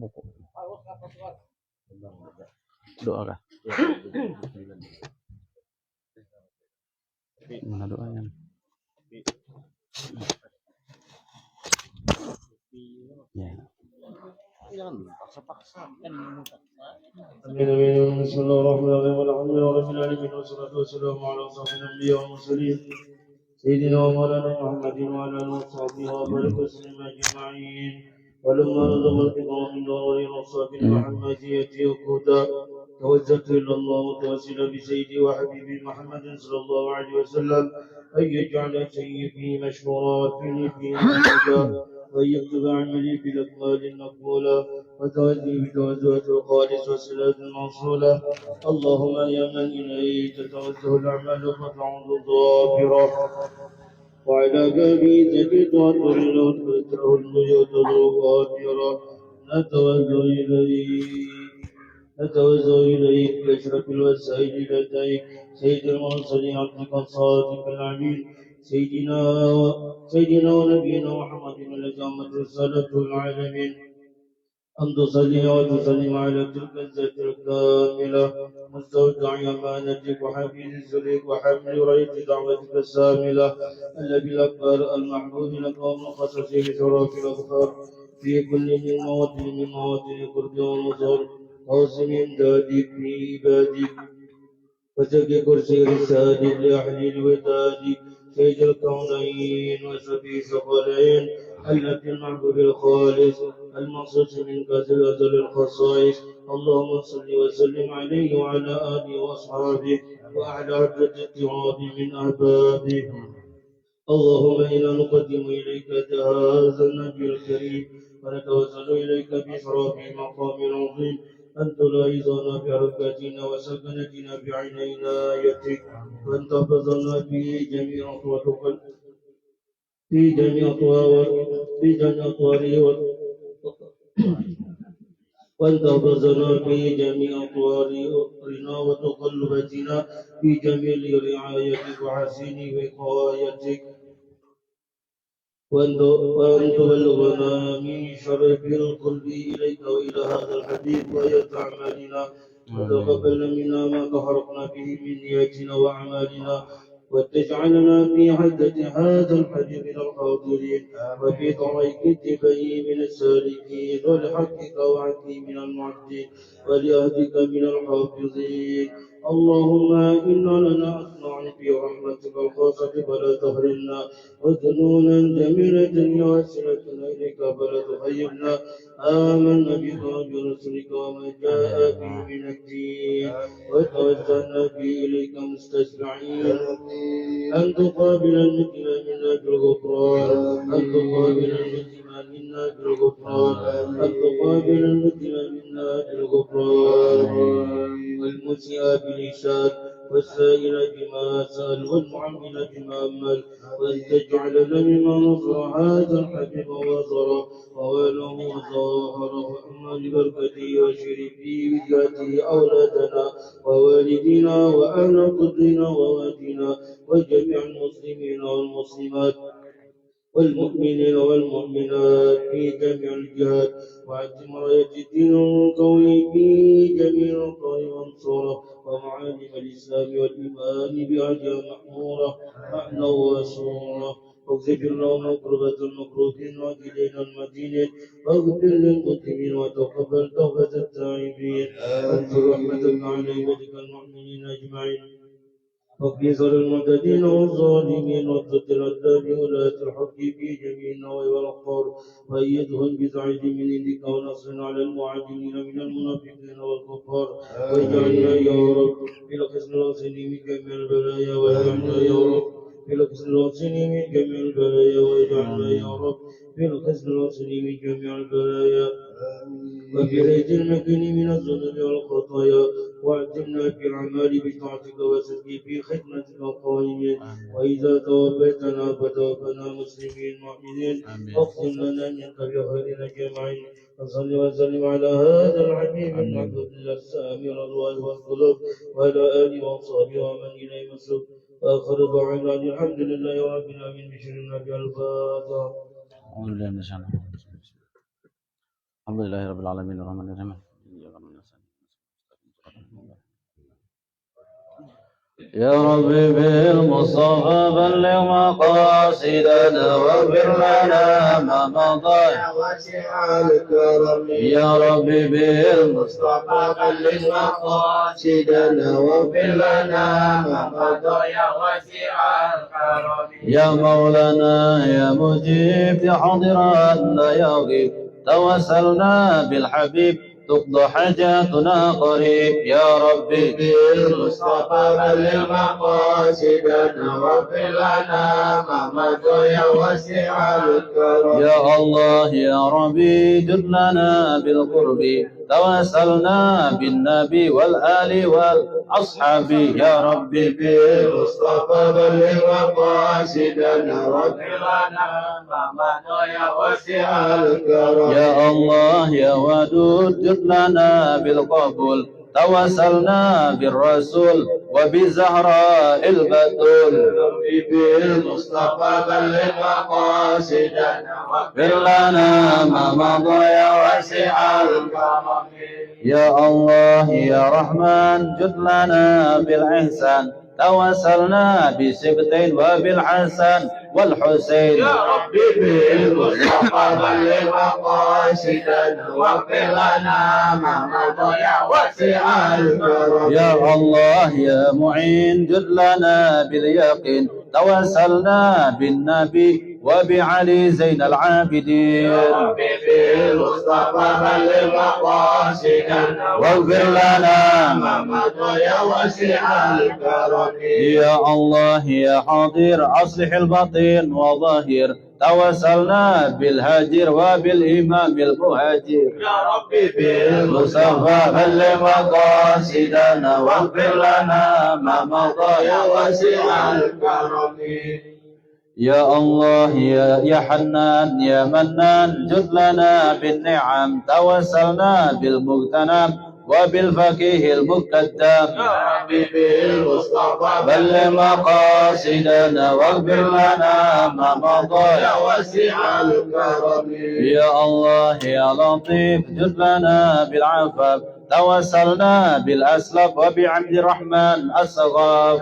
buku. Doa kah? Mana doanya? Ya. Jangan paksa-paksa kan. Bismillahirrahmanirrahim. Alhamdulillah rabbil alamin wassalatu wassalamu ala asyrofil anbiya'i wal mursalin sayyidina wa maulana Muhammadin wa ala alihi wa sahbihi wa barik wa sallim ajma'in. ولما نظم القضاء من نور الأصحاب المحمدية وقودا توجهت إلى الله متوسلا بسيدي وحبيبي محمد صلى الله عليه وسلم أن يجعل سيدي مشهورا وفيني فيه محمودا وأن يكتب عملي بالأكمال المقبولة وتوجهي بتوجهات الخالص والسلام الموصولة. اللهم يا من إليه تتوجه الأعمال فتعود ظافرة وعلى بابه تجد وتريد وتكره البيوت الغافرة. نتوجه إليك بأشرف الوسائل لديك سيد المرسلين عبدك الصادق الأمين سيدنا ونبينا محمد الذي عمت رسالته العالمين أن تصلي وتسلم على تلك الذات الكاملة مستودع أمانتك وحفيظ سرك وحمل راية دعوتك الساملة الذي الأكبر المحبوب لك ومخصص بشرف الأغفار في كل من مواطن قرب ونصر قاسم إمدادك في عبادك وسق كرسي رسالك لأهل الوداد سيد الكونين وسبي ثقلين التي المحبوب الخالص المخصوص من كسر أزل الخصائص. اللهم صل وسلم عليه وعلى آله وأصحابه وأعلى عدة التراب من أحبابه. اللهم إنا نقدم إليك هذا النبي الكريم ونتوسل إليك بإشراف مقام عظيم أن تلاحظنا بحركاتنا وسكنتنا بعين عنايتك وأن تحفظنا في جميع وأن تحفظنا في جميع أطوارنا وتقلباتنا في جميل رعايتك وحسين وقايتك وأن تبلغنا من شرف القلب إليك وإلى هذا الحبيب وآية أعمالنا وتقبل منا ما تحرقنا به من نياتنا وأعمالنا وتجعلنا في حدة هذا الحبيب من الحاضرين وفي طريق اتباعه من السالكين ولحقك وعدك من المعدين ولأهدك من الحافظين. اللهم إنا لنا أصنع في رحمتك الخاصة فلا تحرمنا وذنونا جميلة يوسلتنا إليك فلا تخيبنا. آمنا بك وبرسلك وما جاء به من الدين وتوسلنا به إليك مستشفعين أن تقابل المسلم منا بالغفران أن تقابل المسلم منا بالغفران أن تقابل المسلم منا بالغفران والمسيء بالإشاد والسائل بما سأل والمعمل بما أمل وأن تجعلنا مما نصر هذا الحبيب وصره ووله وظاهر وأما ببركته وشرفه بذاته أولادنا ووالدينا وأهل قدرنا ووادنا وجميع المسلمين والمسلمات والمؤمنين والمؤمنات في جميع الجهات وعدم راية الدين القوي في جميع القوي وانصره ومعالم الإسلام والإيمان بأجل مأمورة معنى وسورة واغفر اللهم كربة المكروبين واجلين المدينين واغفر للمسلمين وتقبل توبة التائبين وانصر رحمتك على عبادك المؤمنين أجمعين وكسر المعتدين والظالمين وضد الأداب ولاة الحق في جميع النوى والأخبار وأيدهم بسعيد من عندك ونصر على المعادين من المنافقين والكفار واجعلنا يا رب بالقسم الواصل من جميع البلايا واجعلنا يا رب بالقسم الواصل من جميع البلايا واجعلنا يا رب بالقسم الواصل من جميع البلايا وبريد المكين من الذنوب والخطايا واعتمنا في الأعمال بطاعتك وصدق في خدمتك القائمين وإذا توفيتنا فتوفنا مسلمين مؤمنين واقسم لنا منك بخير أجمعين وصل وسلم على هذا الحبيب المحبوب السامي الأرواح والقلوب وعلى آله وصحبه ومن إليه مسلوب وآخر دعوانا الحمد لله رب العالمين بشر النبي الفاتحة. Alhamdulillahi rabbil alamin arrahmanir rahim. يا ربي بالمصطفى بلغ مقاصدنا واغفر لنا ما مضى واسع الكرم يا ربي بالمصطفى بلغ مقاصدنا واغفر لنا ما مضى يا واسع الكرم يا مولانا يا مجيب يا حاضرا لا يغيب توسلنا بالحبيب تقضى حاجاتنا قريب يا ربي بالمصطفى بلغ مقاصدنا واغفر لنا ما مضى يا واسع الكرم يا الله يا ربي جد لنا بالقرب توسلنا بالنبي والآل والأصحاب يا ربي بالمصطفى بلغ مقاصدنا واغفر لنا ما مضى يا واسع الكرم يا الله يا ودود جد لنا بالقبول توسلنا بالرسول وبزهراء البتول بالمصطفى بلغ مقاصدنا واغفر لنا ما مضى يا واسع الكرم يا الله يا رحمن جد لنا بالإحسان توسلنا بسبتين وبالحسن والحسين يا ربي بالمصطفى بلغ مقاصدنا واغفر لنا ما مضى يا واسع الكرم يا الله يا معين جد لنا باليقين توسلنا بالنبي وبعلي زين العابدين يا ربي بالمصطفى بلغ مقاصدنا واغفر لنا ما مضى يا واسع الكرم يا الله يا حاضر أصلح الباطن وظاهر توسلنا بالهاجر وبالإمام المهاجر يا ربي بالمصطفى بلغ مقاصدنا واغفر لنا ما مضى يا واسع الكرم يا الله يا حنان يا منان جد لنا بالنعم توسلنا بالمغتنم وبالفقيه المقدم يا ربي بالمصطفى بلغ مقاصدنا واغفر لنا ما مضى يا واسع الكرم يا الله يا لطيف جد لنا بالعفاف توسلنا بالأسلف وبعبد الرحمن الصغاف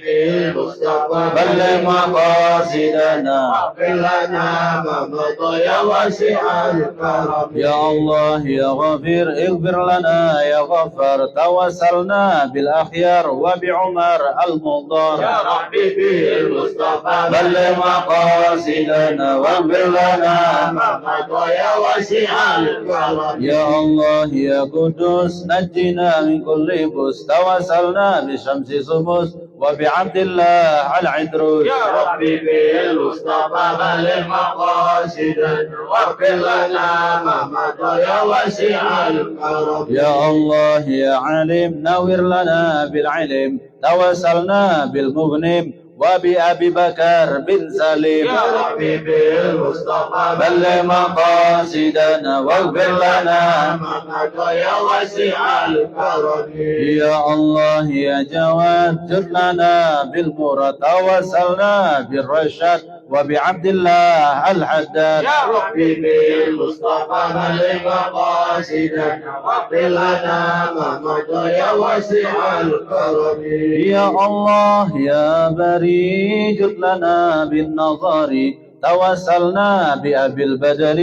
بالمصطفى بلغ مقاصدنا واغفر لنا ما مضى يا واسع الكرم يا الله يا غفير اغفر لنا يا غفار توسلنا بالأخيار وبعمر المضار يا ربي بالمصطفى بلغ مقاصدنا واغفر لنا ما مضى يا واسع الكرم يا الله يا قدوس نجنا من كل بؤس توسلنا بشمس سموس وبعبد الله العدروس يا ربي بالمصطفى بلغ مقاصدنا واغفر لنا ما مضى يا واسع الكرم يا الله يا عليم نور لنا بالعلم توسلنا بالمغنم وبأبي بكر بن سليم يا ربي بالمصطفى بلغ مقاصدنا واغفر لنا ما مضى يا واسع الكرم يا الله يا جواد جد لنا بالمراد توسلنا بالرشاد وبعبد الله الحداد يا ربي بالمصطفى بلغ مقاصدنا واغفر لنا ما مضى يا واسع الكرم يا الله يا بري جد لنا بالنظر توسلنا بأبي البدر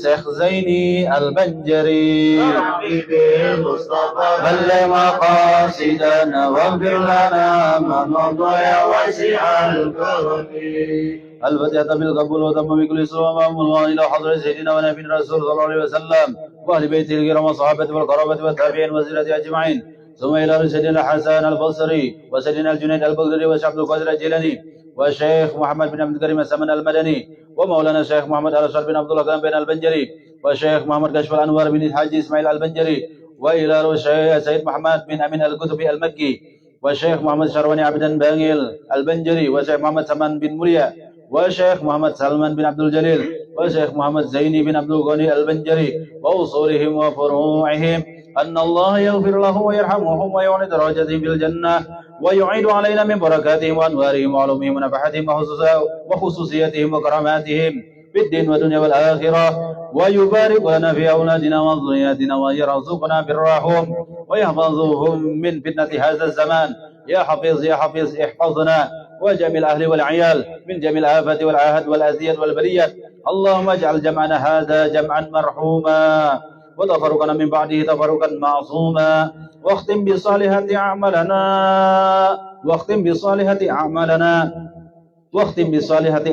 شيخ زيني البنجري يا ربي بالمصطفى بلغ مقاصدنا واغفر لنا ما مضى يا واسع الكرم الفتحة بالقبول وتم بكل سوء الله إلى حضرة سيدنا ونبينا رسول صلى الله عليه وسلم وأهل بيته الكرام والصحابة والقرابة والتابعين والزيرة أجمعين ثم إلى سيدنا الحسن البصري وسيدنا الجنيد البغدادي وشيخ عبد القادر الجيلاني والشيخ محمد بن عبد الكريم السمن المدني ومولانا الشيخ محمد الأشرف بن عبد الله بن البنجري والشيخ محمد كشف الأنوار بن الحاج إسماعيل البنجري وإلى سيد محمد بن أمين الكتبي المكي والشيخ محمد شرواني عبد باغيل البنجري والشيخ محمد سمان بن مريا والشيخ محمد سلمان بن عبد الجليل والشيخ محمد زيني بن عبد الغني البنجري وأصولهم وفروعهم أن الله يغفر لهم ويرحمهم ويعلي درجاتهم في الجنة ويعيد علينا من بركاتهم وأنوارهم وعلومهم ونفحاتهم وخصوصياتهم وكراماتهم في الدين والدنيا والآخرة ويبارك لنا في أولادنا وذرياتنا ويرزقنا برهم ويحفظهم من فتنة هذا الزمان. يا حفيظ يا حفيظ احفظنا وجميع الأهل والعيال من جميع الآفات والعاهات والأذية والبليات. اللهم اجعل جمعنا هذا جمعا مرحوما وتفرقنا من بعده تفرقا معصوما واختم بصالحات أعمالنا واختم بصالحة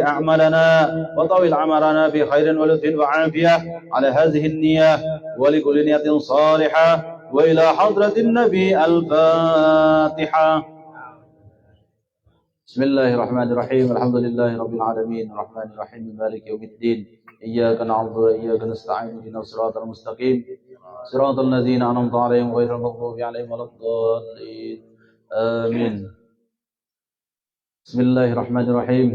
أعمالنا وطول عمرنا في خير ولطف وعافية على هذه النية ولكل نية صالحة وإلى حضرة النبي الفاتحة. بسم الله الرحمن الرحيم. الحمد لله رب العالمين الرحمن الرحيم مالك يوم الدين إياك نعبد وإياك نستعين اهدنا الصراط المستقيم صراط الذين أنعمت عليهم غير المغضوب عليهم ولا الضالين آمين. بسم الله الرحمن الرحيم.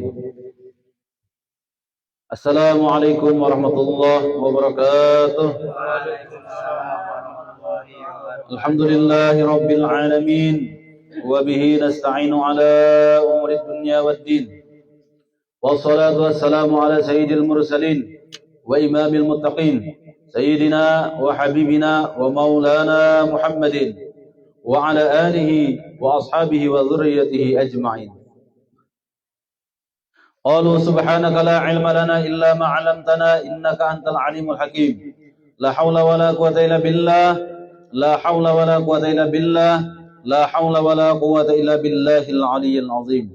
السلام عليكم ورحمة الله وبركاته. الحمد لله رب العالمين وبه نستعين على أمور الدنيا والدين والصلاة والسلام على سيد المرسلين وإمام المتقين سيدنا وحبيبنا ومولانا محمد وعلى آله وأصحابه وذريته أجمعين. قالوا سبحانك لا علم لنا إلا ما علمتنا إنك أنت العليم الحكيم. لا حول ولا قوة إلا بالله لا حول ولا قوة إلا بالله لا حول ولا قوة إلا بالله العلي العظيم.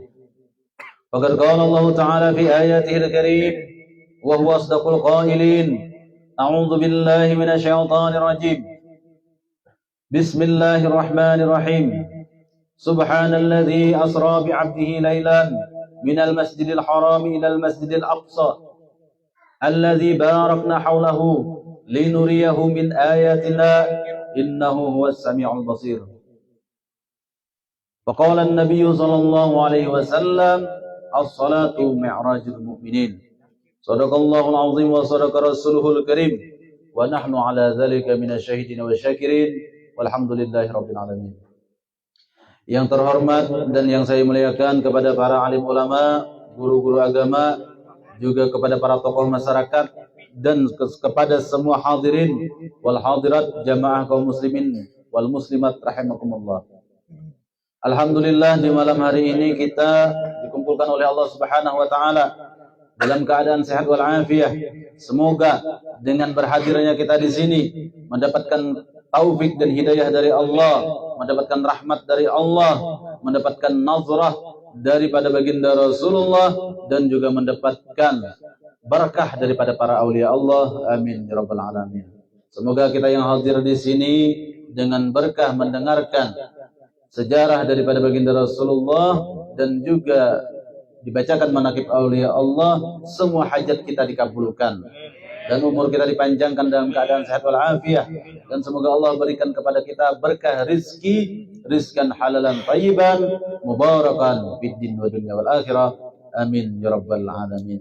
فقد قال الله تعالى في آياته الكريم وهو أصدق القائلين أعوذ بالله من الشيطان الرجيم بسم الله الرحمن الرحيم سبحان الذي أسرى بعبده ليلا من المسجد الحرام إلى المسجد الأقصى الذي باركنا حوله لنريه من آياتنا إنه هو السميع البصير. فقال النبي صلى الله عليه وسلم الصلاة معراج المؤمنين. صدق الله العظيم وصدق رسوله الكريم ونحن على ذلك من الشاهدين والشاكرين والحمد لله رب العالمين. Yang terhormat dan yang saya muliakan kepada para alim ulama, guru-guru agama, juga kepada para tokoh masyarakat dan kepada semua hadirin wal hadirat jamaah kaum muslimin wal muslimat rahimakumullah. Alhamdulillah di malam hari ini kita dikumpulkan oleh Allah Subhanahu wa taala dalam keadaan sehat wal afiah. Semoga dengan berhadirnya kita di sini mendapatkan taufik dan hidayah dari Allah, mendapatkan rahmat dari Allah, mendapatkan nazrah daripada baginda Rasulullah dan juga mendapatkan barakah daripada para aulia Allah. Amin ya rabbal alamin. Semoga kita yang hadir di sini dengan berkah mendengarkan sejarah daripada baginda Rasulullah dan juga dibacakan manaqib aulia Allah, semua hajat kita dikabulkan dan umur kita dipanjangkan dalam keadaan sehat wal afiah, dan semoga Allah berikan kepada kita berkah rizkan halalan thayyiban mubarakan fid din wa dunya wal akhirah. Amin ya rabbal alamin.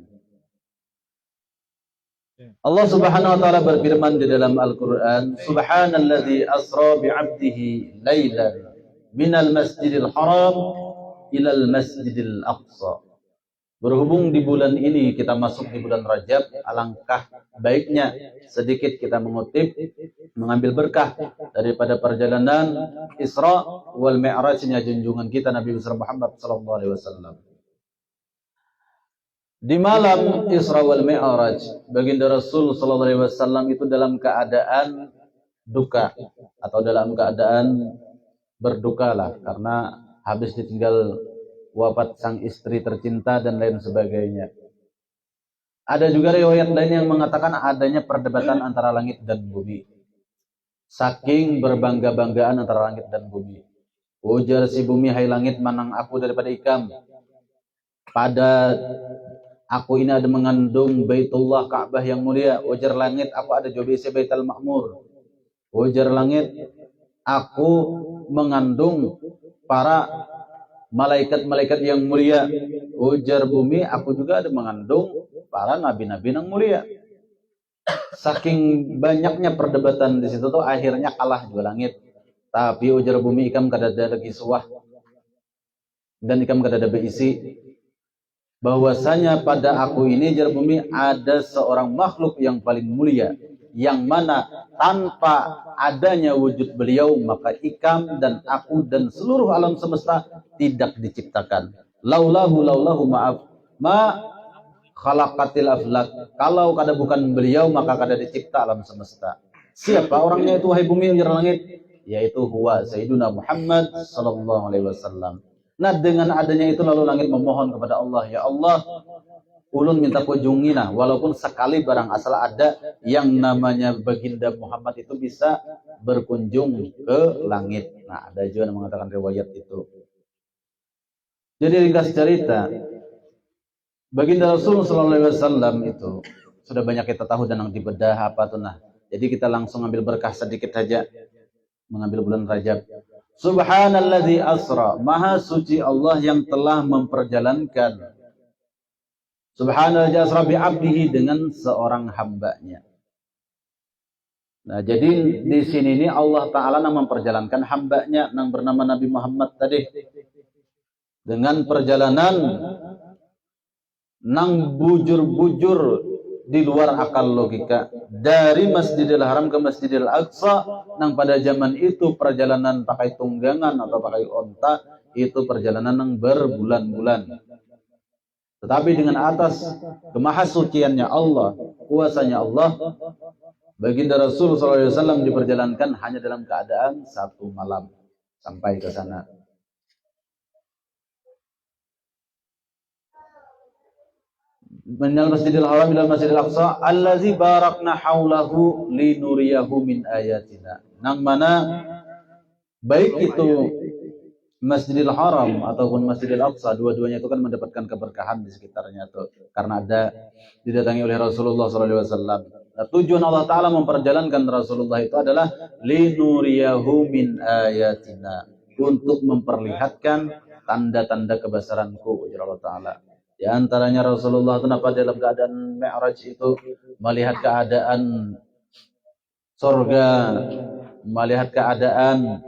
Allah Subhanahu wa taala berfirman di dalam Al-Qur'an, Subhanalladzi asra bi 'abdihi lailan minal masjidil haram ilal masjidil aqsa. Berhubung di bulan ini kita masuk di bulan Rajab, alangkah baiknya sedikit kita mengutip, mengambil berkah daripada perjalanan Isra wal Mi'rajnya junjungan kita Nabi besar Muhammad sallallahu alaihi wasallam. Di malam Isra wal Mi'raj, baginda Rasul sallallahu alaihi wasallam itu dalam keadaan duka atau dalam keadaan berdukalah karena habis ditinggal wafat sang istri tercinta dan lain sebagainya. Ada juga riwayat lain yang mengatakan adanya perdebatan antara langit dan bumi. Saking berbangga-banggaan antara langit dan bumi. Ujar si bumi, hai langit, manang aku daripada ikam. Pada aku ini ada mengandung Baitullah Ka'bah yang mulia. Ujar langit, aku ada jobisi Baitul Ma'mur. Ujar langit, aku mengandung para malaikat-malaikat yang mulia. Ujar bumi, aku juga ada mengandung para nabi-nabi yang mulia. Saking banyaknya perdebatan di situ tuh akhirnya kalah juga langit. Tapi ujar bumi, ikam kada ada kiswah dan ikam kada ada beisi. bahwasanya pada aku ini jar bumi ada seorang makhluk yang paling mulia, yang mana tanpa adanya wujud beliau maka ikam dan aku dan seluruh alam semesta tidak diciptakan. Laulahu maaf ma khalaqatil aflak. Kalau kada bukan beliau maka kada dicipta alam semesta. Siapa orangnya itu wahai bumi jar langit? Yaitu huwa Sayyiduna Muhammad sallallahu alaihi wasallam. Nah, dengan adanya itu lalu langit memohon kepada Allah, ya Allah, ulun minta kunjungina, walaupun sekali barang asal ada yang namanya baginda Muhammad itu bisa berkunjung ke langit. Nah, ada juga yang mengatakan riwayat itu. Jadi ringkas cerita, baginda Rasulullah SAW itu sudah banyak kita tahu dan yang dibedah apa tuh nah. Jadi kita langsung ambil berkah sedikit saja, mengambil bulan Rajab. Subhanalladzi asra, maha suci Allah yang telah memperjalankan. Subhanalladzi asra bi'abdihi, dengan seorang hambanya. Nah, jadi di sini ini Allah Ta'ala yang memperjalankan hambanya yang bernama Nabi Muhammad tadi. Dengan perjalanan nang bujur-bujur di luar akal logika, dari Masjidil Haram ke Masjidil Aqsa, nang pada zaman itu perjalanan pakai tunggangan atau pakai onta, itu perjalanan yang berbulan-bulan. Tetapi dengan atas kemahasuciannya Allah, kuasanya Allah, baginda Rasul SAW diperjalankan hanya dalam keadaan satu malam sampai ke sana. Minal Masjidil Haram ila Masjidil Aqsa allazi barakna haulahu linuriyahu min ayatina. Nang mana baik itu Masjidil Haram ataupun Masjidil Aqsa, dua-duanya itu kan mendapatkan keberkahan di sekitarnya tuh, karena ada didatangi oleh Rasulullah SAW. Nah, tujuan Allah Ta'ala memperjalankan Rasulullah itu adalah linuriyahu min ayatina, untuk memperlihatkan tanda-tanda kebesaranku, ujar Allah Ta'ala. Di antaranya Rasulullah kenapa dalam keadaan Mi'raj itu melihat keadaan surga, melihat keadaan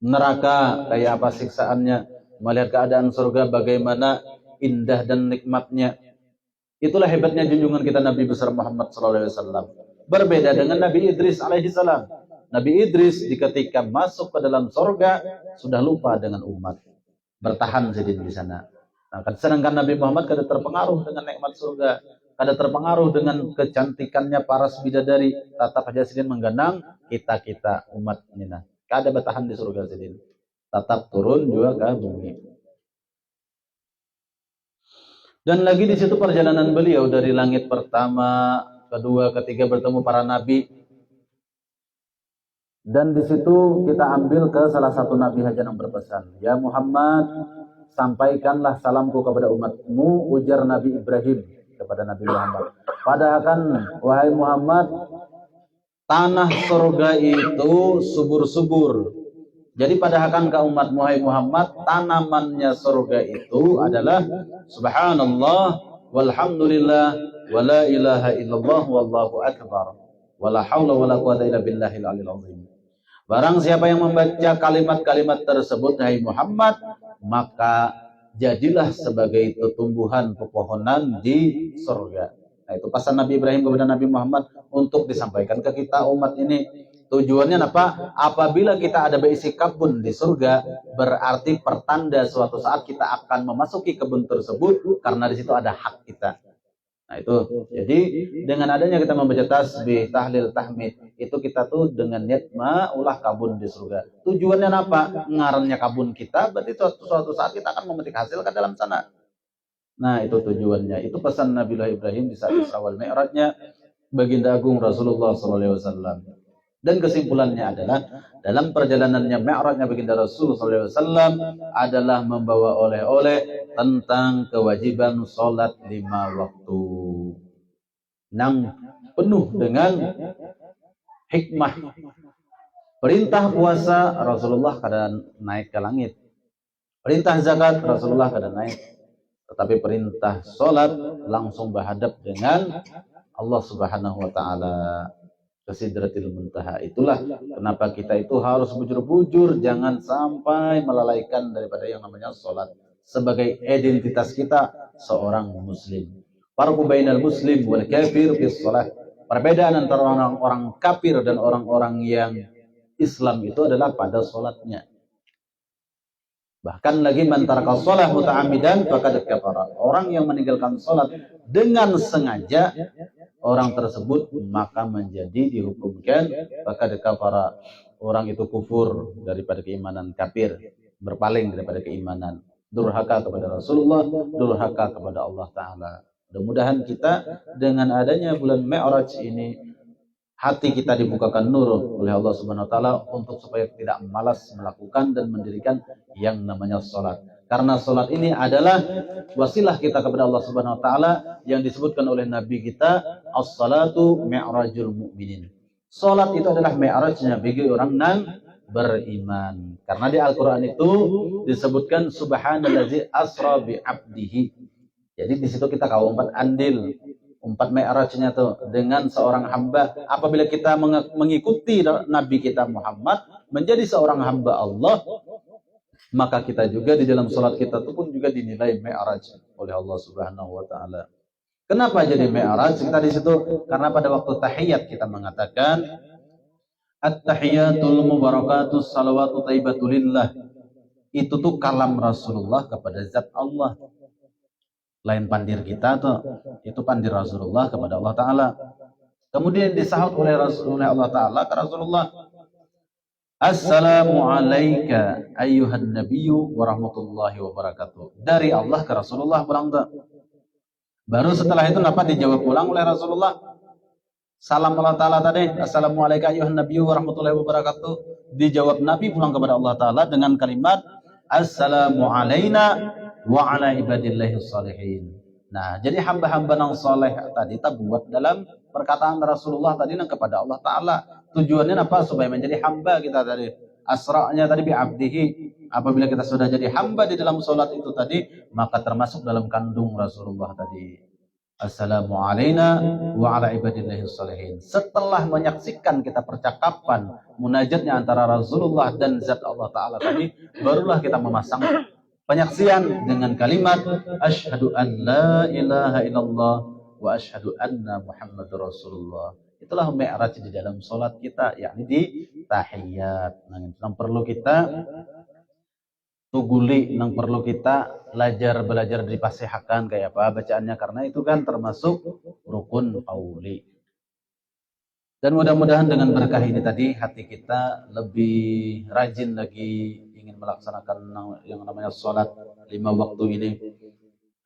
neraka kayak apa siksaannya, melihat keadaan surga bagaimana indah dan nikmatnya. Itulah hebatnya junjungan kita Nabi besar Muhammad SAW. Berbeda dengan Nabi Idris alaihissalam. Nabi Idris ketika masuk ke dalam surga sudah lupa dengan umat, bertahan saja di sana. Nah, sedangkan Nabi Muhammad kada terpengaruh dengan nikmat surga, kada terpengaruh dengan kecantikannya para bidadari, tetap aja sidin menggenang kita umat nina. Kada bertahan di surga sidin, tetap turun juga ke bumi. Dan lagi di situ perjalanan beliau dari langit pertama, kedua, ketiga bertemu para nabi. Dan di situ kita ambil ke salah satu nabi saja yang berpesan, ya Muhammad, sampaikanlah salamku kepada umatmu, ujar Nabi Ibrahim kepada Nabi Muhammad. Padahal kan, wahai Muhammad, tanah surga itu subur-subur. Jadi padahal kan ke umatmu, wahai Muhammad, tanamannya surga itu adalah subhanallah, walhamdulillah, wala ilaha illallah, wallahu akbar, wala hawla wala quwata illa billahil aliyil azim. Barang siapa yang membaca kalimat-kalimat tersebut, hai Muhammad, maka jadilah sebagai tumbuhan pepohonan di surga. Nah, itu pesan Nabi Ibrahim kepada Nabi Muhammad untuk disampaikan ke kita umat ini. Tujuannya apa? Apabila kita ada berisi kebun di surga, berarti pertanda suatu saat kita akan memasuki kebun tersebut karena di situ ada hak kita. Nah itu, jadi dengan adanya kita membaca tasbih, tahlil, tahmid, itu kita tuh dengan niat ulah kabun di surga. Tujuannya apa? Ngarannya kabun kita, berarti suatu saat kita akan memetik hasil ke dalam sana. Nah itu tujuannya. Itu pesan Nabi Ibrahim di saat Isra wal Mi'rajnya baginda agung Rasulullah SAW. Dan kesimpulannya adalah dalam perjalanannya Mi'rajnya baginda Rasulullah SAW adalah membawa oleh-oleh tentang kewajiban sholat 5 waktu yang penuh dengan hikmah. Perintah puasa Rasulullah kada naik ke langit, perintah zakat Rasulullah kada naik, tetapi perintah sholat langsung berhadap dengan Allah Subhanahu wa Ta'ala ke Sidratil Muntaha. Itulah kenapa kita itu harus bujur-bujur, jangan sampai melalaikan daripada yang namanya sholat. sebagai identitas kita seorang muslim. Farqu bainal muslim wal kafir fis shalah. Perbedaan antara orang-orang kafir dan orang-orang yang Islam itu adalah pada salatnya. Bahkan lagi man taraka shalah muta'ammidan faqad kafara. Orang yang meninggalkan salat dengan sengaja, orang tersebut maka menjadi dihukumkan faqad kafara. Orang itu kufur daripada keimanan, kafir, berpaling daripada keimanan, durhaka kepada Rasulullah, durhaka kepada Allah Ta'ala. Mudah-mudahan kita dengan adanya bulan Mi'raj ini, hati kita dibukakan nur oleh Allah Subhanahu Wa Ta'ala untuk supaya tidak malas melakukan dan mendirikan yang namanya sholat. Karena sholat ini adalah wasilah kita kepada Allah Subhanahu Wa Ta'ala yang disebutkan oleh Nabi kita, as-salatu mi'rajul mu'minin. Sholat itu adalah mi'rajnya bagi orang yang beriman. Karena di Al-Quran itu disebutkan subhanallazi asra bi abdihi. Jadi di situ kita tahu 4 andil, 4 mi'rajnya tuh dengan seorang hamba. Apabila kita mengikuti Nabi kita Muhammad menjadi seorang hamba Allah, maka kita juga di dalam sholat kita itu pun juga dinilai mi'raj oleh Allah Subhanahu Wa Ta'ala. Kenapa jadi mi'raj? Kita di situ karena pada waktu tahiyat kita mengatakan at-tahiyatul mubarakatus salawatu thayyibatulillah. Itu tuh kalam Rasulullah kepada zat Allah. Lain pandir kita tuh, itu pandir Rasulullah kepada Allah Ta'ala. Kemudian disahut oleh Allah Ta'ala ke Rasulullah, assalamu alayka ayyuhan nabiyyu wa rahmatullahi wa barakatuh. Dari Allah ke Rasulullah pulang tuh. Baru setelah itu dapat dijawab pulang oleh Rasulullah. Salam Allah Ta'ala tadi, assalamu alayka ayyuhan nabiyyu wa rahmatullahi wa barakatuh. Dijawab Nabi pulang kepada Allah Ta'ala dengan kalimat assalamu alayna wa ala ibadillahi sholihin. Nah, jadi hamba-hamba yang soleh tadi kita buat dalam perkataan Rasulullah tadi kepada Allah Ta'ala. Tujuannya apa? Supaya menjadi hamba kita tadi. Asra'nya tadi bi abdihi. Apabila kita sudah jadi hamba di dalam sholat itu tadi, maka termasuk dalam kandung Rasulullah tadi. Assalamu alayna wa ala ibadillahi sholihin. Setelah menyaksikan kita percakapan munajatnya antara Rasulullah dan zat Allah Ta'ala tadi, barulah kita memasang penyaksian dengan kalimat asyhadu an la ilaha illallah wa asyhadu anna Muhammadur Rasulullah. Itulah mi'raj di dalam salat kita, yakni di tahiyat. Yang perlu kita tuguli, yang perlu kita belajar dipasihakan kayak apa bacaannya, karena itu kan termasuk rukun qauli. Dan mudah-mudahan dengan berkah ini tadi hati kita lebih rajin lagi ingin melaksanakan yang namanya sholat 5 waktu ini.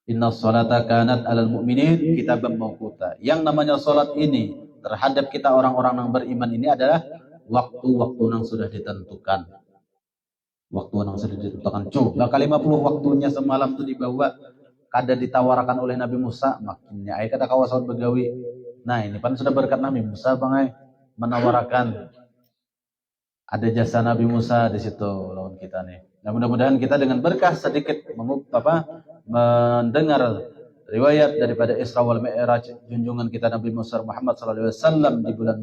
Inna sholata kanat alal mu'minin kitaban mawquta. Yang namanya sholat ini terhadap kita orang-orang yang beriman ini adalah waktu-waktu yang sudah ditentukan. Waktu yang sudah ditentukan. Coba kali 50 waktunya semalam itu dibawa, kada ditawarkan oleh Nabi Musa, makinnya ay kada kawasan begawi. Nah ini kan sudah berkat Nabi Musa bangai menawarkan. Ada jasa Nabi Musa di situ lawan kita nih. Nah, mudah-mudahan kita dengan berkah sedikit mendengar riwayat daripada Isra wal Mi'raj junjungan kita Nabi Musa Muhammad sallallahu alaihi wasallam di bulan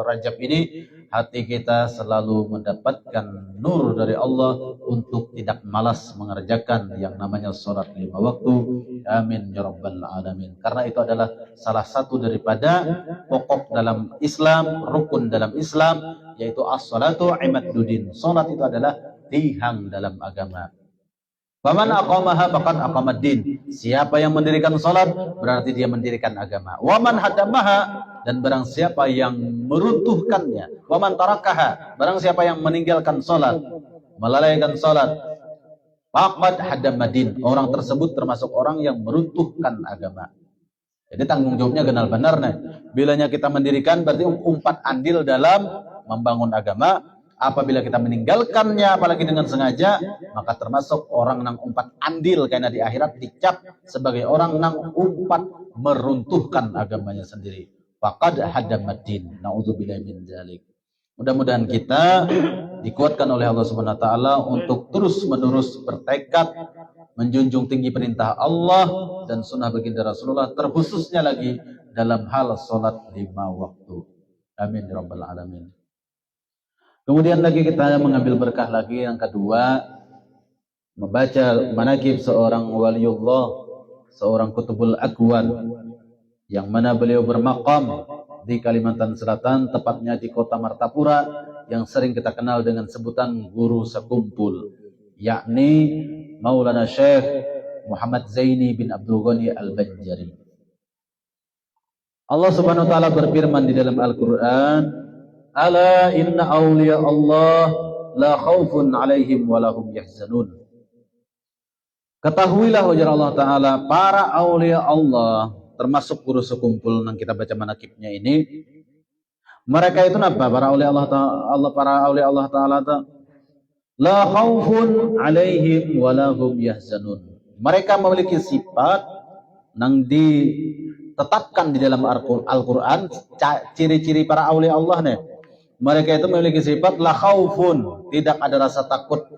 Rajab ini, hati kita selalu mendapatkan nur dari Allah untuk tidak malas mengerjakan yang namanya salat 5 waktu. Amin ya rabbal alamin. Karena itu adalah salah satu daripada pokok dalam Islam, rukun dalam Islam, yaitu as-salatu imaduddin. Salat itu adalah tiang dalam agama. Faman aqamaha faqad aqamaddin. Siapa yang mendirikan salat berarti dia mendirikan agama. Waman hadamaha, dan barang siapa yang meruntuhkannya. Waman tarakaha, barang siapa yang meninggalkan salat, melalaikan salat, faqad hadamaddin. Orang tersebut termasuk orang yang meruntuhkan agama. Jadi tanggung jawabnya genal benar nih. Bilanya kita mendirikan berarti umpat andil dalam membangun agama. Apabila kita meninggalkannya apalagi dengan sengaja, maka termasuk orang nang umpat andil, karena di akhirat dicap sebagai orang nang umpat meruntuhkan agamanya sendiri. Faqad hadamaddin. Nauzubillahi min dzalik. Mudah-mudahan kita dikuatkan oleh Allah Subhanahu wa taala untuk terus-menerus bertekad menjunjung tinggi perintah Allah dan sunnah baginda Rasulullah, terkhususnya lagi dalam hal salat 5 waktu. Amin ya rabbal alamin. Kemudian lagi kita mengambil berkah lagi yang kedua, membaca manaqib seorang waliullah, seorang kutubul akwan, yang mana beliau bermaqam di Kalimantan Selatan, tepatnya di kota Martapura, yang sering kita kenal dengan sebutan guru sekumpul, yakni Maulana Syekh Muhammad Zaini bin Abdul Ghani Al-Banjari. Allah Subhanahu wa taala berfirman di dalam Al-Qur'an, "Ala inna awliya Allah la khaufun 'alaihim wa lahum yahzanun." Ketahuilah ujar Allah taala, para aulia Allah, termasuk guru sekumpul yang kita baca manaqibnya ini, mereka itu apa? Para aulia Allah taala, para aulia Allah taala, la khaufun 'alaihim wa lahum yahzanun. Mereka memiliki sifat yang ditetapkan di dalam Al-Qur'an, ciri-ciri para aulia Allah nih. Mereka itu memiliki sifat la khaufun, tidak ada rasa takut.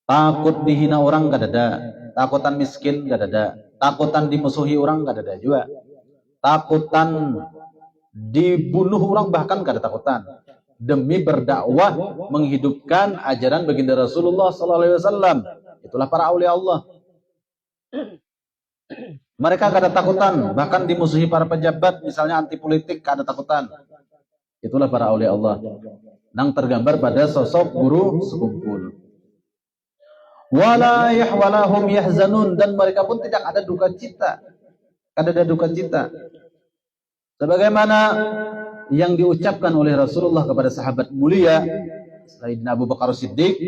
Takut dihina orang gak ada, takutan miskin gak ada, takutan dimusuhi orang gak ada juga, takutan dibunuh orang bahkan gak ada takutan, demi berdakwah menghidupkan ajaran baginda Rasulullah SAW. Itulah para aulia Allah. Mereka gak ada takutan, bahkan dimusuhi para pejabat, misalnya anti politik gak ada takutan. Itulah para aulia Allah yang tergambar pada sosok guru sekumpul. Wala yahwalahum yahzanun, dan mereka pun tidak ada duka cita. Tidak ada duka cita. Sebagaimana yang diucapkan oleh Rasulullah kepada sahabat mulia Sayyidina Abu Bakar Siddiq,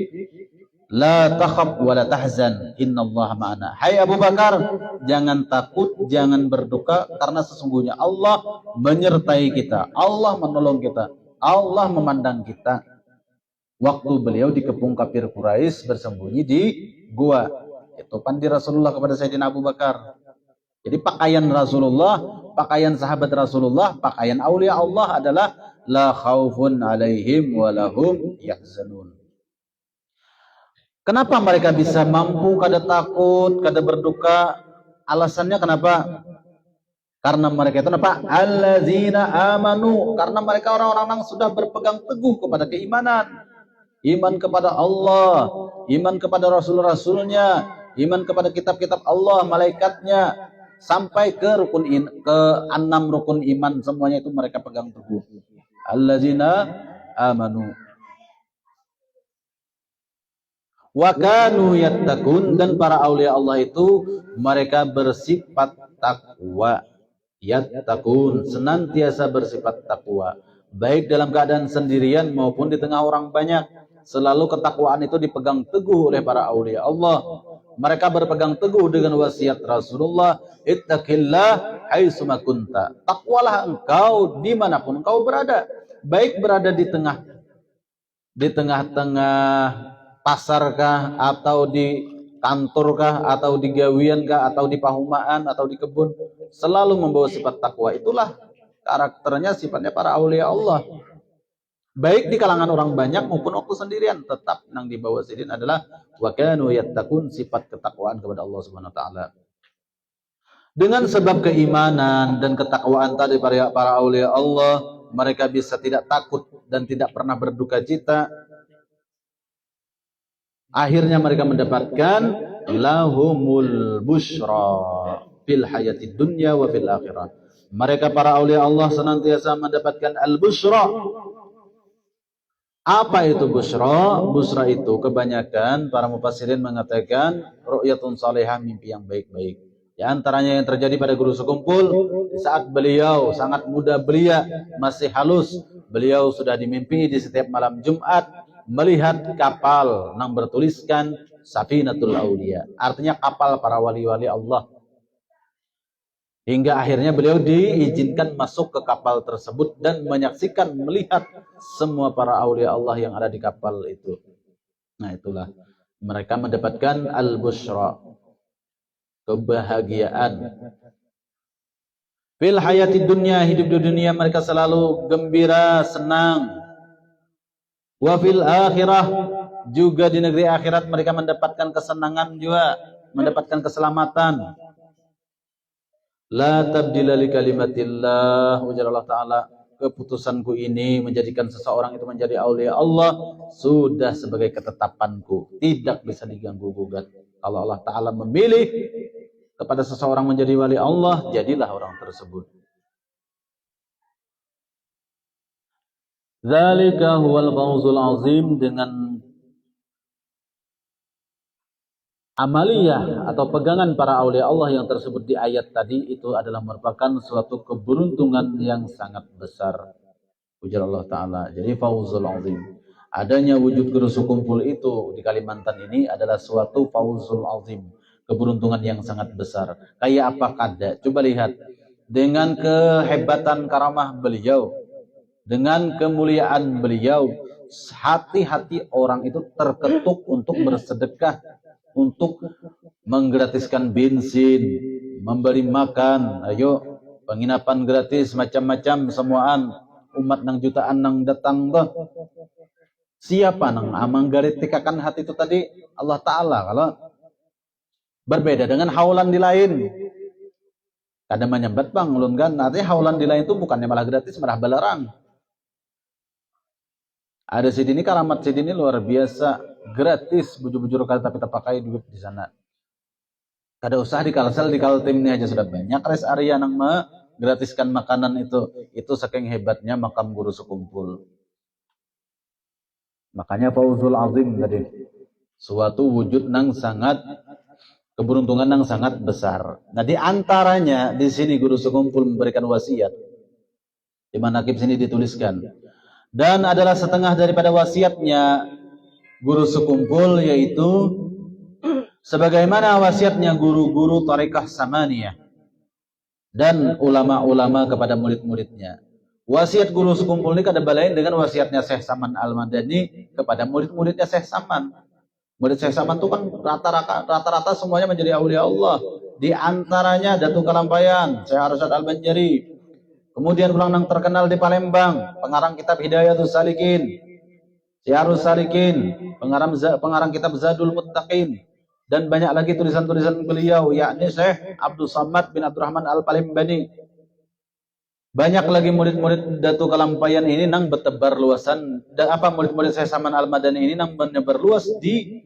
la takhaf wa la tahzan, innallaha ma'ana. Hai Abu Bakar, jangan takut, jangan berduka, karena sesungguhnya Allah menyertai kita, Allah menolong kita, Allah memandang kita. Waktu beliau dikepung kafir Quraisy bersembunyi di gua, itu pandi Rasulullah kepada Sayyidina Abu Bakar. Jadi pakaian Rasulullah, pakaian sahabat Rasulullah, pakaian aulia Allah adalah la khaufun alaihim wa lahum yahzanun. Kenapa mereka bisa mampu kada takut, kada berduka? Alasannya kenapa? Karena mereka itu apa? Allazina amanu, karena mereka orang-orang yang sudah berpegang teguh kepada keimanan. Iman kepada Allah, iman kepada Rasul-Rasulnya, iman kepada kitab-kitab Allah, malaikatnya, sampai ke ke 6 rukun iman, semuanya itu mereka pegang teguh. Allazina amanu wa kanu yattaqun, dan para aulia Allah itu mereka bersifat takwa. Yattaqun, senantiasa bersifat takwa, baik dalam keadaan sendirian maupun di tengah orang banyak. Selalu ketakwaan itu dipegang teguh oleh para aulia Allah. Mereka berpegang teguh dengan wasiat Rasulullah, ittaqillah haitsuma kunta. Takwalah engkau dimanapun engkau berada, baik berada di tengah-tengah pasar kah, atau di kantor kah, atau di gawian kah, atau di pahumaan, atau di kebun, selalu membawa sifat takwa. Itulah karakternya, sifatnya para aulia Allah. Baik di kalangan orang banyak maupun waktu sendirian, tetap yang dibawa sidin adalah wa kanu yattaqun, sifat ketakwaan kepada Allah Subhanahu wa taala. Dengan sebab keimanan dan ketakwaan tadi para aulia Allah, mereka bisa tidak takut dan tidak pernah berduka cita. Akhirnya mereka mendapatkan lahumul busyra fil hayatid dunya wa fil akhirah. Mereka para aulia Allah senantiasa mendapatkan al-busyra. Apa itu busyra? Busyra itu kebanyakan para mufassirin mengatakan ru'yatun salihah, mimpi yang baik-baik. Di antaranya yang terjadi pada guru sekumpul, di saat beliau sangat muda belia, masih halus, beliau sudah dimimpi di setiap malam Jumat melihat kapal yang bertuliskan Safinatul Aulia, artinya kapal para wali-wali Allah. Hingga akhirnya beliau diizinkan masuk ke kapal tersebut dan menyaksikan, melihat semua para aulia Allah yang ada di kapal itu. Nah, itulah mereka mendapatkan al-busyra, kebahagiaan. Fil hayati dunya, hidup di dunia mereka selalu gembira, senang. Wa fil akhirah, juga di negeri akhirat mereka mendapatkan kesenangan juga, mendapatkan keselamatan. La tabdila li kalimatillah, ujar Allah Ta'ala, keputusanku ini menjadikan seseorang itu menjadi aulia Allah sudah sebagai ketetapanku, tidak bisa diganggu gugat. Kalau Allah Ta'ala memilih kepada seseorang menjadi wali Allah, jadilah orang tersebut. Dzalika huwal fawzul azim. Dengan amaliyah atau pegangan para aulia Allah yang tersebut di ayat tadi, itu adalah merupakan suatu keberuntungan yang sangat besar. Ujar Allah Ta'ala. Jadi fawzul azim, adanya wujud guru sekumpul itu di Kalimantan ini adalah suatu fawzul azim, keberuntungan yang sangat besar. Kayak apa kada? Coba lihat, dengan kehebatan karamah beliau, dengan kemuliaan beliau, hati-hati orang itu terketuk untuk bersedekah, untuk menggratiskan bensin, memberi makan, ayo penginapan gratis, macam-macam semuaan, umat nang jutaan nang datang tuh. Siapa nang amang garit tikakan hati itu tadi? Allah Ta'ala. Kalau berbeda dengan haulan di lain, kadang menyambat bang ulun kan, artinya haulan di lain itu bukannya malah gratis, malah balarang. Ada sidini karamat sidini luar biasa, gratis, bujur-bujur kali tapi tak pakai duit di sana. Kada usah di kalsel, di kaltim ini aja sudah banyak res area nang gratiskan makanan itu saking hebatnya makam guru sekumpul. Makanya fawzul azim tadi, suatu wujud nang sangat, keberuntungan nang sangat besar. Nah di antaranya di sini guru sekumpul memberikan wasiat. Di manaqib sini dituliskan. Dan adalah setengah daripada wasiatnya guru sekumpul, yaitu sebagaimana wasiatnya guru-guru Tariqah Samaniyah dan ulama-ulama kepada murid-muridnya. Wasiat guru sekumpul ini kada balain dengan wasiatnya Syekh Saman Al-Madani kepada murid-muridnya Syekh Saman. Murid Syekh Saman itu kan rata-rata semuanya menjadi aulia Allah. Di antaranya Datuk Kalampayan, Syekh Arsyad Al-Banjari. Kemudian ulang nang terkenal di Palembang, pengarang kitab Hidayatus Salikin, Syiarus Salikin, pengarang kitab Zadul Muttaqin, dan banyak lagi tulisan-tulisan beliau, yakni Syekh Abdul Samad bin Abdurrahman Al-Palembani. Banyak lagi murid-murid Datuk Kalampayan ini nang bertebar luasan, dan murid-murid Syekh Saman Al-Madani ini nang menyebar luas di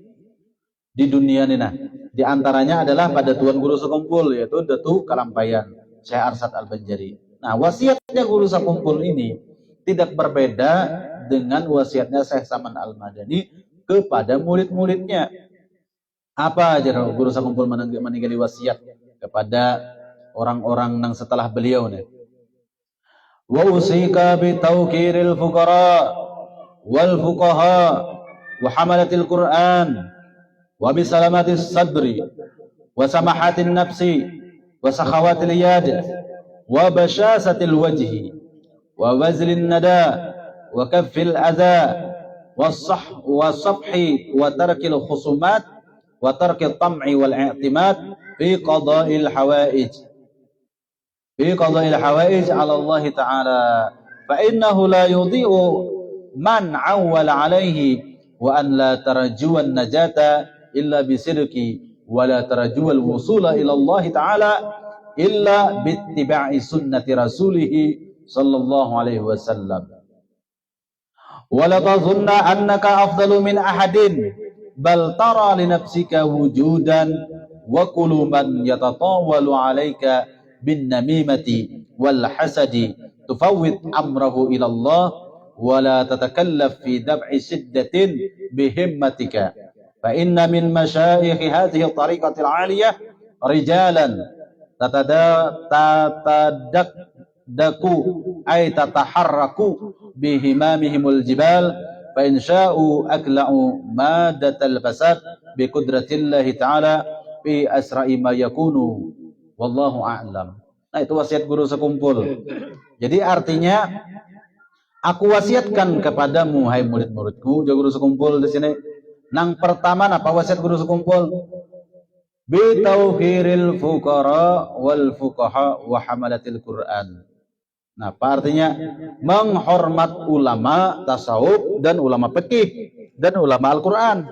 dunia ini. Nah, di antaranya adalah pada tuan guru sekumpul, yaitu Datuk Kalampayan, Syekh Arsyad Al-Banjari. Nah, wasiatnya guru sekumpul ini tidak berbeda dengan wasiatnya Syekh Saman Al-Madani kepada murid-muridnya. Apa aja guru sekumpul meninggali wasiat kepada orang-orang yang setelah beliau nih? Wa usika bi tawqiril fuqara wal fuqaha wa hamalatil Qur'an wa bi salamatis sadri wa samahatin nafsi wa sakhawatil yad wa bashasatil wajhi wa wazlin nada wa kaffil adha wa safhi wa tarkil khusumat wa tarkil tam'i wal i'timad fi qada'il hawaij ala Allah Ta'ala fa innahu la yudhi'u man 'awwala 'alaihi wa an la tarjuwan najata illa bisirki wa la tarjuwal wusula ila Allah Ta'ala illa bittiba'i sunnati rasulih sallallahu alaihi wasallam. Wa la tadhunna annaka afdalu min ahadin bal tara li nafsika wujudan wa kullu man yatatawalu alayka bin namimati wal hasadi tufawwid amrahu ila Allah wa la tatakallaf fi dab'i shiddatin bihimmatika fa inna min masyayikh hadhihi at-tariqati al-'aliyah rijalan tatadakdaku ay tataharraku bihimamihimul jibal fa in sya'u akla'u madatal fasad bi qudratillahi ta'ala fi asra'i ma yakunu wallahu a'lam. Nah, itu wasiat guru sekumpul. Jadi artinya aku wasiatkan kepadamu hai murid-muridku, guru sekumpul di sini. Nang pertama apa wasiat guru sekumpul? Bitauhiril fuqara wal fuqaha wa hamalatil Qur'an. Nah, apa artinya? Menghormat ulama tasawuf dan ulama fikih dan ulama Al-Qur'an.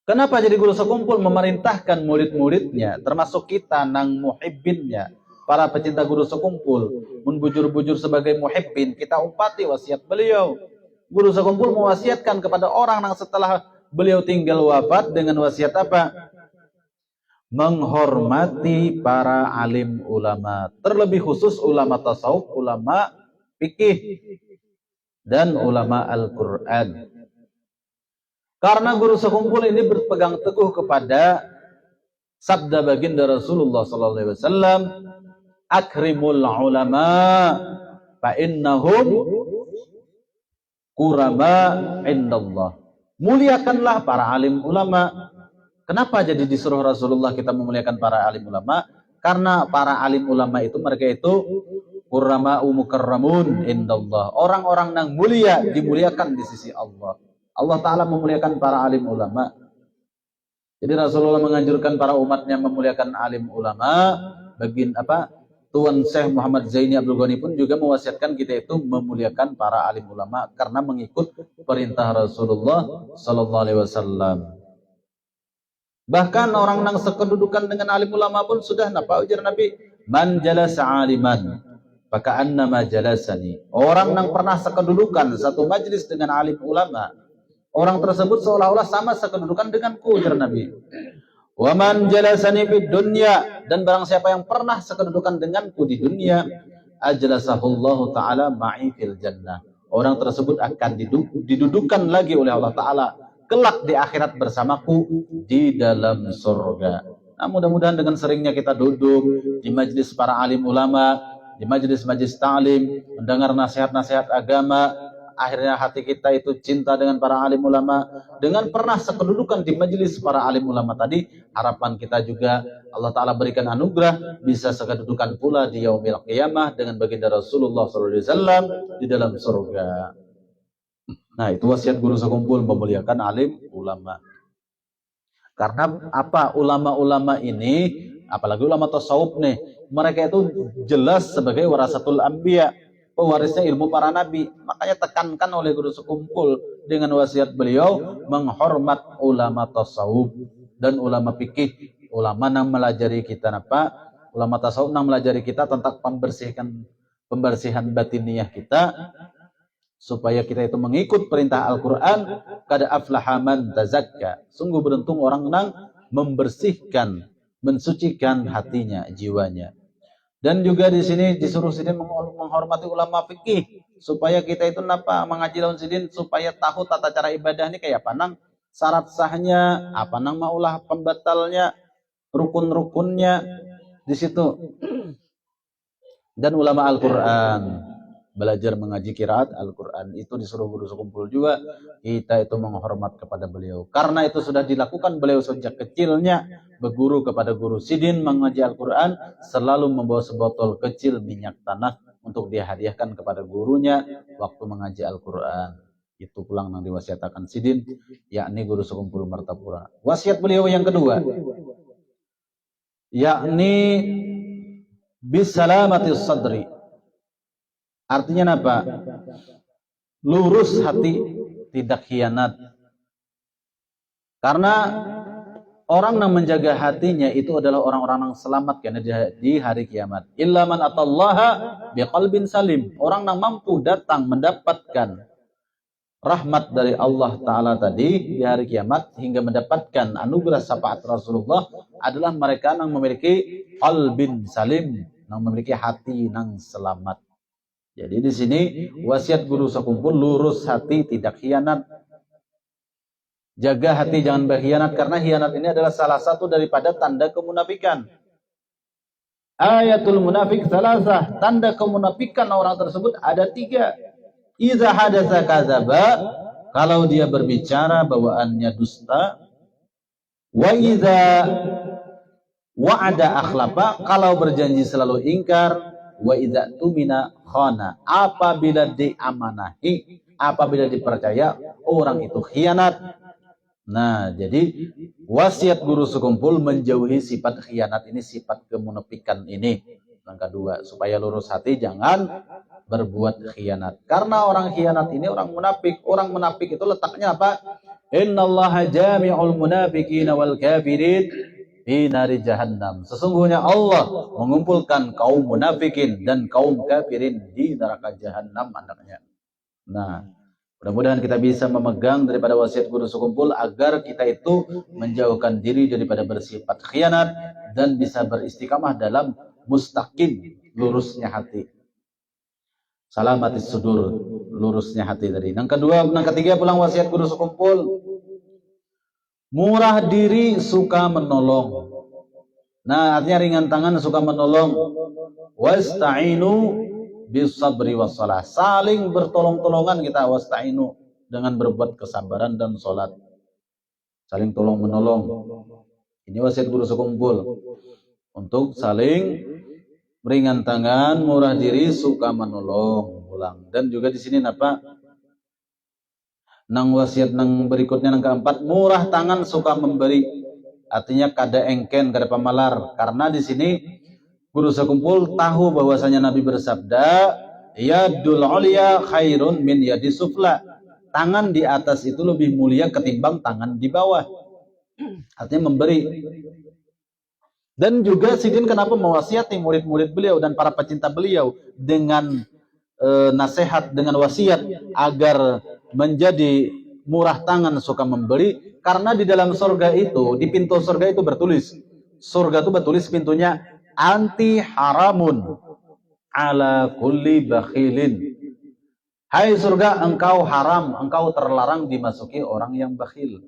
Kenapa jadi guru sekumpul memerintahkan murid-muridnya, termasuk kita nang muhibbinnya, para pecinta guru sekumpul, mun bujur-bujur sebagai muhibbin, kita umpati wasiat beliau. Guru sekumpul mewasiatkan kepada orang yang setelah beliau tinggal wafat dengan wasiat apa? Menghormati para alim ulama, terlebih khusus ulama tasawuf, ulama fikih, dan ulama Al-Quran. Karena guru sekumpul ini berpegang teguh kepada sabda baginda Rasulullah SAW, akrimul ulama fa innahum kurama indallah. Muliakanlah para alim ulama. Kenapa jadi disuruh Rasulullah kita memuliakan para alim ulama? Karena para alim ulama itu, mereka itu kurama mukarramun indallah. Orang-orang yang mulia dimuliakan di sisi Allah. Allah Ta'ala memuliakan para alim ulama. Jadi Rasulullah menganjurkan para umatnya memuliakan alim ulama. Tuan Syekh Muhammad Zaini Abdul Ghani pun juga mewasiatkan kita itu memuliakan para alim ulama karena mengikut perintah Rasulullah sallallahu alaihi wasallam. Bahkan orang yang sekedudukan dengan alim ulama pun sudah ujar Nabi, man jalasa aliman faka'annama jalasani. Orang yang pernah sekedudukan satu majlis dengan alim ulama, orang tersebut seolah-olah sama sekedudukan denganku, ujar Nabi. Wa man jalasani fid dunya, dan barang siapa yang pernah sekedudukan denganku di dunia, ajlasahullahu taala ma'i fil jannah. Orang tersebut akan didudukan lagi oleh Allah Taala kelak di akhirat bersamaku di dalam surga. Nah, mudah-mudahan dengan seringnya kita duduk di majelis para alim ulama, di majelis-majelis ta'lim, mendengar nasihat-nasihat agama, akhirnya hati kita itu cinta dengan para alim ulama. Dengan pernah sekedudukan di majelis para alim ulama tadi, harapan kita juga Allah Ta'ala berikan anugerah bisa sekedudukan pula di yaumil qiyamah dengan baginda Rasulullah SAW di dalam surga. Nah, itu wasiat guru sekumpul, memuliakan alim ulama. Karena apa? Ulama-ulama ini, apalagi ulama tasawuf nih, mereka itu jelas sebagai warasatul anbiya, pewarisnya ilmu para nabi. Makanya tekankan oleh guru sekumpul dengan wasiat beliau menghormat ulama tasawuf dan ulama fikih, ulama yang melajari kita ulama tasawuf yang melajari kita tentang pembersihan batiniah kita, supaya kita itu mengikut perintah Al-Quran. Qad aflaha man tazakka. Sungguh beruntung orang yang membersihkan, mensucikan hatinya, jiwanya. Dan juga di sini disuruh sidin menghormati ulama fikih, supaya kita itu mengaji daun sidin, supaya tahu tata cara ibadah ini kayak apa nang, syarat sahnya, apa nang maulah pembatalnya, rukun-rukunnya di situ. Dan ulama Al-Quran, belajar mengaji qiraat Al-Quran, itu disuruh guru sekumpul juga kita itu menghormat kepada beliau. Karena itu sudah dilakukan beliau sejak kecilnya, berguru kepada guru sidin mengaji Al-Quran, selalu membawa sebotol kecil minyak tanah untuk dihadiahkan kepada gurunya waktu mengaji Al-Quran. Itu pulang yang diwasiatakan sidin, yakni guru sekumpul Martapura. Wasiat beliau yang kedua, yakni bisalamatis sadri. Artinya apa? Lurus hati, tidak khianat. Karena orang yang menjaga hatinya itu adalah orang-orang yang selamat di hari kiamat. Illa man atallaha biqalbin salim. Orang yang mampu datang mendapatkan rahmat dari Allah Ta'ala tadi di hari kiamat hingga mendapatkan anugerah syafaat Rasulullah adalah mereka yang memiliki qalbin salim, yang memiliki hati yang selamat. Jadi di sini wasiat guru sekumpul, lurus hati, tidak khianat. Jaga hati, jangan berkhianat, karena khianat ini adalah salah satu daripada tanda kemunafikan. Ayatul munafik salasah, tanda kemunafikan orang tersebut ada 3. Iza hadatsa kadzaba, kalau dia berbicara bawaannya dusta. Wa iza wa'ada akhlafa, kalau berjanji selalu ingkar. Wa idza tumina khana, apabila diamanahi, apabila dipercaya, orang itu khianat. Nah, jadi wasiat guru sekumpul menjauhi sifat khianat ini, sifat kemunafikan ini. Yang kedua, supaya lurus hati, jangan berbuat khianat. Karena orang khianat ini orang munafik. Orang munafik itu letaknya apa? Innallaha jami'ul munafiqina wal kafirin fi nari jahannam. Sesungguhnya Allah mengumpulkan kaum munafikin dan kaum kafirin di neraka jahannam anaknya. Nah, mudah-mudahan kita bisa memegang daripada wasiat guru sekumpul agar kita itu menjauhkan diri daripada bersifat khianat dan bisa beristiqamah dalam mustaqim, lurusnya hati. Salamatis sudur, lurusnya hati tadi. Yang kedua, yang ketiga pulang wasiat guru sekumpul. Murah diri, suka menolong. Nah, artinya ringan tangan, suka menolong. Wasta'inu bisabri wassalah. Saling bertolong-tolongan kita, wasta'inu, dengan berbuat kesabaran dan sholat. Saling tolong menolong. Ini wasiat guru sekumpul. Untuk saling ringan tangan, murah diri, suka menolong. Ulang. Dan juga di sini apa? Nang wasiat nang berikutnya nang keempat, murah tangan, suka memberi. Artinya kada engken, kada pamalar. Karena di sini guru sekumpul tahu bahwasanya Nabi bersabda, yadul ulya khairun min yadi sufla. Tangan di atas itu lebih mulia ketimbang tangan di bawah. Artinya memberi. Dan juga Sidin kenapa mewasiati murid-murid beliau dan para pecinta beliau dengan nasihat, dengan wasiat agar menjadi murah tangan, suka memberi, karena di dalam surga itu, di pintu surga itu bertulis, surga itu bertulis pintunya anti haramun ala kulli bakhilin. Hai surga, engkau haram, engkau terlarang dimasuki orang yang bakhil.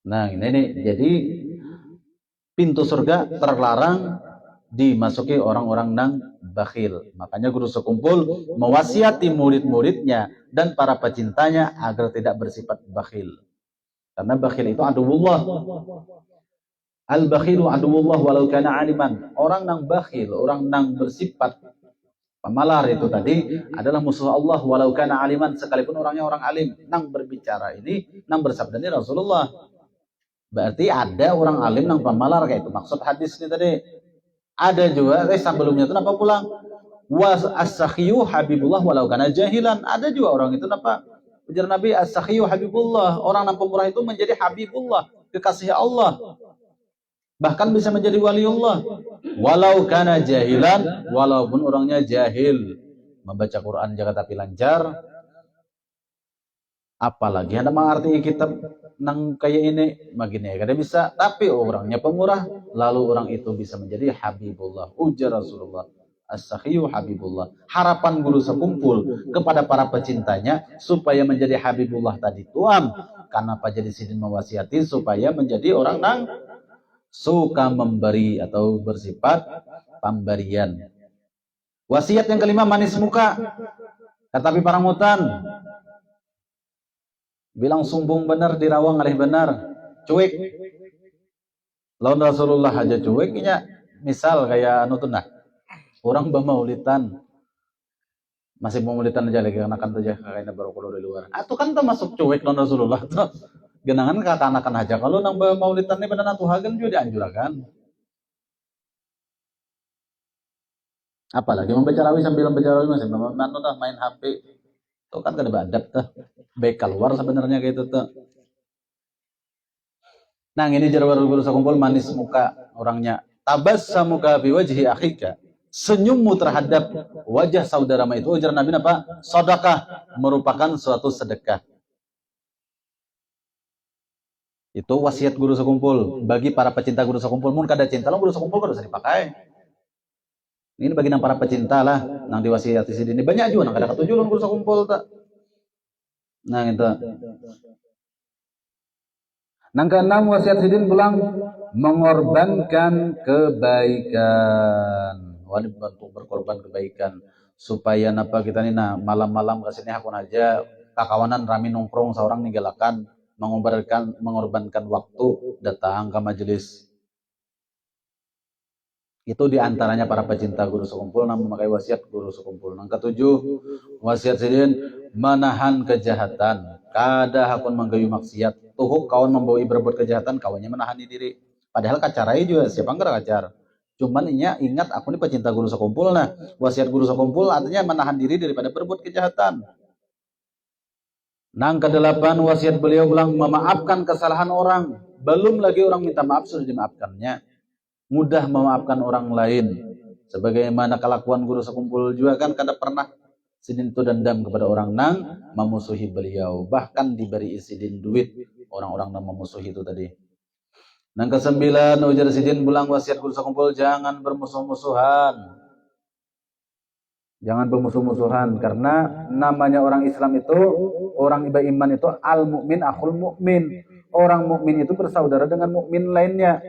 Nah, ini jadi pintu surga terlarang dimasuki orang-orang yang bakhil. Makanya guru sekumpul mewasiati murid-muridnya dan para pecintanya agar tidak bersifat bakhil. Karena bakhil itu aduwullah. Al-bakhilu aduwullah walau kana aliman. Orang yang bakhil, orang yang bersifat pemalar itu tadi adalah musuh Allah walau kana aliman, sekalipun orangnya orang alim. Nang berbicara ini, nang bersabda ini Rasulullah. Berarti ada orang alim nang pemalar kayak itu. Maksud hadis ini tadi. Ada juga, sebelumnya itu apa pulang? Was as-sakhiyu habibullah walau kana jahilan. Ada juga orang itu apa? Ujar Nabi, as-sakhiyu habibullah. Orang yang pemurah itu menjadi habibullah, kekasih Allah. Bahkan bisa menjadi waliullah. Walau kana jahilan, walaupun orangnya jahil. Membaca Quran jaga tapi lancar. Apalagi ada mengerti kitab nang kayak ini, begini kada bisa. Tapi orangnya pemurah, lalu orang itu bisa menjadi habibullah. Ujar Rasulullah, as-sakhiyu habibullah. Harapan guru sekumpul kepada para pecintanya supaya menjadi habibullah tadi tuam. Karena Pak Jadi Sidin mewasiati supaya menjadi orang nang suka memberi atau bersifat pemberian. Wasiat yang kelima, manis muka. Tetapi para mutan bilang sumbung benar, dirawang alih benar, cuek. Lawan Rasulullah aja cueknya. Misal kayak anu tuh nah, orang bemaulitan, masih maulitan aja lagi anak tuh aja kayaknya baru keluar di luar. Itu kan termasuk cuek lawan Rasulullah tuh. Genangan kata-anakan aja. Kalau nang bemaulitan ini benar tuhagan juga dianjurkan. Apalagi membaca rawi sambil membaca rawi masih main HP. Itu kan kada beradab tuh. Baik keluar sebenarnya kayak itu tuh. Nah, ini jarwar guru sekumpul manis muka orangnya. Tabassamu ka fi wajhi akhika. Senyummu terhadap wajah saudaramu itu, ujar Nabi apa? Sedekah, merupakan suatu sedekah. Itu wasiat guru sekumpul bagi para pecinta guru sekumpul. Mun kada cinta lo guru sekumpul kada usah dipakai. Ini bagi nang para pecinta lah, nang diwasiati Sidin ini banyak juga nang kada ketujuh lo guru sekumpul tak. Nah itu. Nang keenam wasiat Sidin pulang mengorbankan kebaikan. Wajib bantu berkorban kebaikan supaya napa kita nih nah malam-malam kesini hakun aja kakawanan rami nongkrong seorang ninggalakan mengorbankan waktu datang ke majelis. Itu diantaranya para pecinta guru sekumpul yang memakai wasiat guru sekumpul. Yang ketujuh, wasiat Sidin menahan kejahatan. Kada hakun menggayu maksiat. Tuhuk kawan membawa berbuat kejahatan, kawannya menahan diri. Padahal kacarai juga siapa enggak kacar. Cuman ingat aku ini pecinta guru sekumpul. Nah, wasiat guru sekumpul artinya menahan diri daripada berbuat kejahatan. Nang kedelapan, wasiat beliau ulang memaafkan kesalahan orang. Belum lagi orang minta maaf sudah dimaafkannya. Mudah memaafkan orang lain. Sebagaimana kelakuan guru sekumpul juga kan kada pernah sidin itu dendam kepada orang nang memusuhi beliau. Bahkan diberi sidin duit orang-orang nang memusuhi itu tadi. Nang kesembilan, ujar sidin bulang wasiat guru sekumpul, jangan bermusuh-musuhan. Jangan bermusuh-musuhan, karena namanya orang Islam itu, orang beriman itu al-mu'min akhul mu'min. Orang mukmin itu bersaudara dengan mukmin lainnya.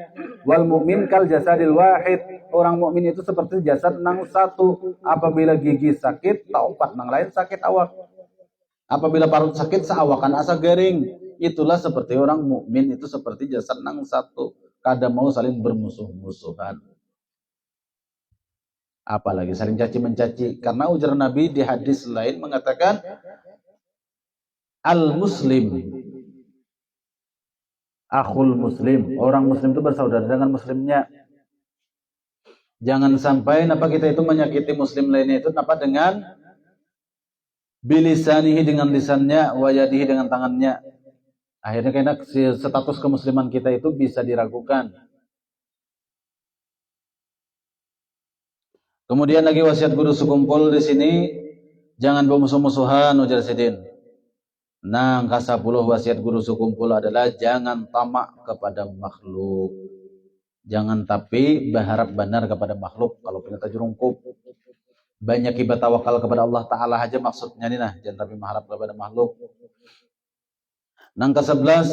Wal mu'min kal jasadil wahid. Orang mukmin itu seperti jasad nang satu. Apabila gigi sakit, taupat nang lain sakit awak. Apabila parut sakit, seawakan asa garing. Itulah seperti orang mukmin itu seperti jasad nang satu. Kada mau saling bermusuh-musuhan. Apalagi saling caci mencaci, karena ujar Nabi di hadis lain mengatakan al-muslim akhul muslim, orang muslim itu bersaudara dengan muslimnya. Jangan sampai napa kita itu menyakiti muslim lainnya itu napa dengan bilisanihi dengan lisannya, wayadihi dengan tangannya. Akhirnya kena status kemusliman kita itu bisa diragukan. Kemudian lagi wasiat guru sekumpul di sini, jangan bermusuh-musuhan, ujar sidin. Nang kasapuluh wasiat guru sekumpul adalah jangan tamak kepada makhluk. Jangan tapi berharap benar kepada makhluk. Kalau punya tajurungkup, banyak ibadah tawakal kepada Allah Ta'ala aja maksudnya nih nah, jangan tapi mengharap kepada makhluk. Nang ke-11,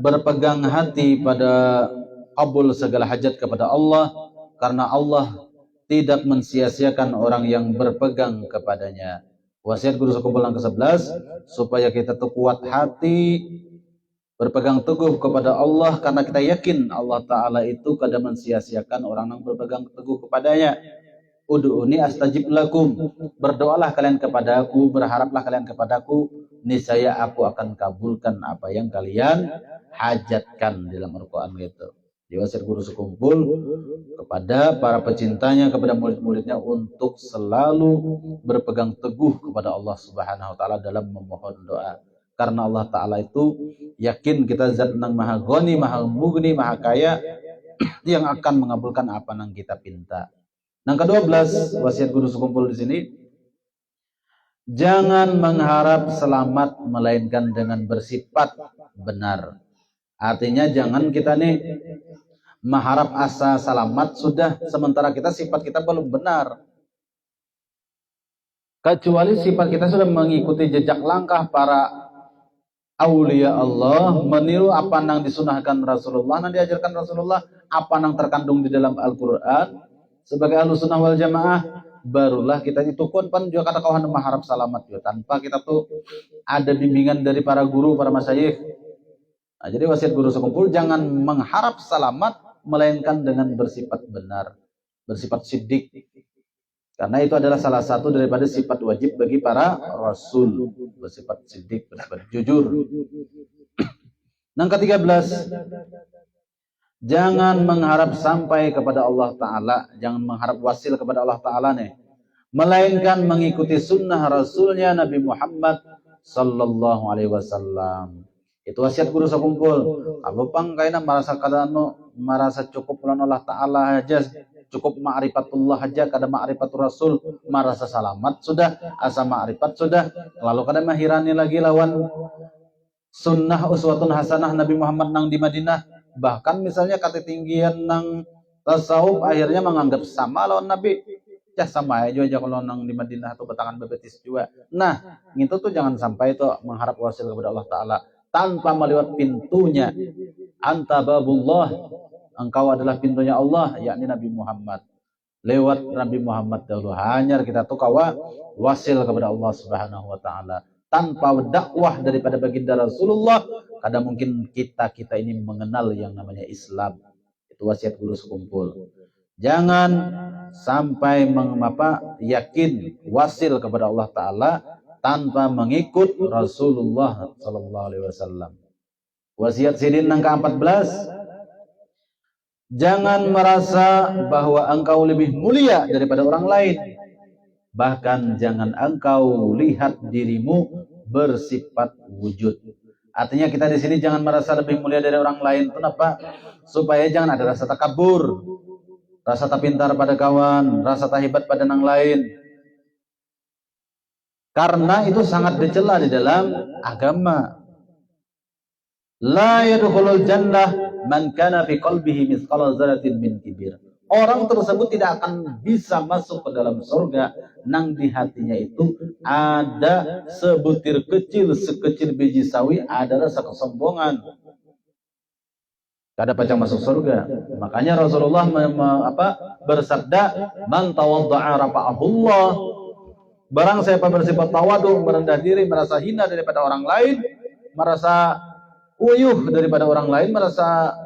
berpegang hati pada kabul segala hajat kepada Allah, karena Allah tidak mensia-siakan orang yang berpegang kepadanya. Wasiat guru sekumpul yang ke-11, supaya kita tuh kuat hati, berpegang teguh kepada Allah, karena kita yakin Allah Ta'ala itu kada mensia-siakan orang yang berpegang teguh kepadanya. Ud'uni astajib lakum. Berdoalah kalian kepadaku, berharaplah kalian kepadaku, niscaya aku akan kabulkan apa yang kalian hajatkan dalam Al-Quran gitu. Di wasiat guru sekumpul kepada para pecintanya, kepada murid-muridnya untuk selalu berpegang teguh kepada Allah Subhanahu wa taala dalam memohon doa. Karena Allah Ta'ala itu yakin kita zat nang maha ghani, maha mugni, maha kaya yang akan mengabulkan apa nang kita pinta. Yang ke-12 wasiat guru sekumpul di sini, jangan mengharap selamat melainkan dengan bersifat benar. Artinya jangan kita nih mengharap asa selamat sudah sementara kita sifat kita belum benar. Kecuali sifat kita sudah mengikuti jejak langkah para aulia Allah, meniru apa yang disunahkan Rasulullah, yang diajarkan Rasulullah, apa yang terkandung di dalam Al-Quran. Sebagai ahlu sunnah wal jamaah, barulah kita itu pan juga kata kawan mengharap selamat ya, tanpa kita tuh ada bimbingan dari para guru, para masyayikh. Nah, jadi wasiat guru sekumpul jangan mengharap selamat melainkan dengan bersifat benar, bersifat siddiq. Karena itu adalah salah satu daripada sifat wajib bagi para rasul, bersifat siddiq, bersifat jujur. Yang ke-13, jangan mengharap sampai kepada Allah Ta'ala, jangan mengharap wasil kepada Allah Ta'ala nih, melainkan mengikuti sunnah Rasulnya Nabi Muhammad Sallallahu Alaihi Wasallam. Itu wasiat guru sekumpul. Kalau pangkaina merasa cukup dengan Allah Ta'ala aja, cukup ma'rifatullah aja, kada ma'rifatul Rasul, merasa selamat sudah, asa ma'rifat sudah, lalu kada mahirani lagi lawan sunnah uswatun hasanah Nabi Muhammad nang di Madinah. Bahkan misalnya ketinggian nang tasawuf akhirnya menganggap sama lawan Nabi. Ya sama aja kalau nang di Madinah atau batangan bebetis juga. Nah, itu tuh jangan sampai itu mengharap wasil kepada Allah Ta'ala tanpa melewat pintunya. Anta babullah, engkau adalah pintunya Allah, yakni Nabi Muhammad. Lewat Nabi Muhammad dahulu hanya kita tuh kawa wasil kepada Allah Subhanahu wa taala. Tanpa dakwah daripada baginda Rasulullah, kadang mungkin kita ini mengenal yang namanya Islam. Itu wasiat guru sekumpul. Jangan sampai yakin wasil kepada Allah Ta'ala tanpa mengikut Rasulullah Sallallahu Alaihi Wasallam. Wasiat sidin yang ke-14, jangan merasa bahwa engkau lebih mulia daripada orang lain. Bahkan jangan engkau lihat dirimu bersifat wujud. Artinya kita di sini jangan merasa lebih mulia dari orang lain. Kenapa? Supaya jangan ada rasa takabur, rasa tak pintar pada kawan, rasa tak hebat pada yang lain. Karena itu sangat dicela di dalam agama. La yadkhulul jannah man kana fi qalbihi mithqala dzarratin min kibir. Orang tersebut tidak akan bisa masuk ke dalam surga nang di hatinya itu ada sebutir kecil, sekecil biji sawi, ada rasa kesombongan. Kada pacang masuk surga. Makanya Rasulullah bersabda, "Man tawadda'a rafa'ahullah." Barang siapa bersifat tawadu, merendah diri, merasa hina daripada orang lain, merasa uyuh daripada orang lain, merasa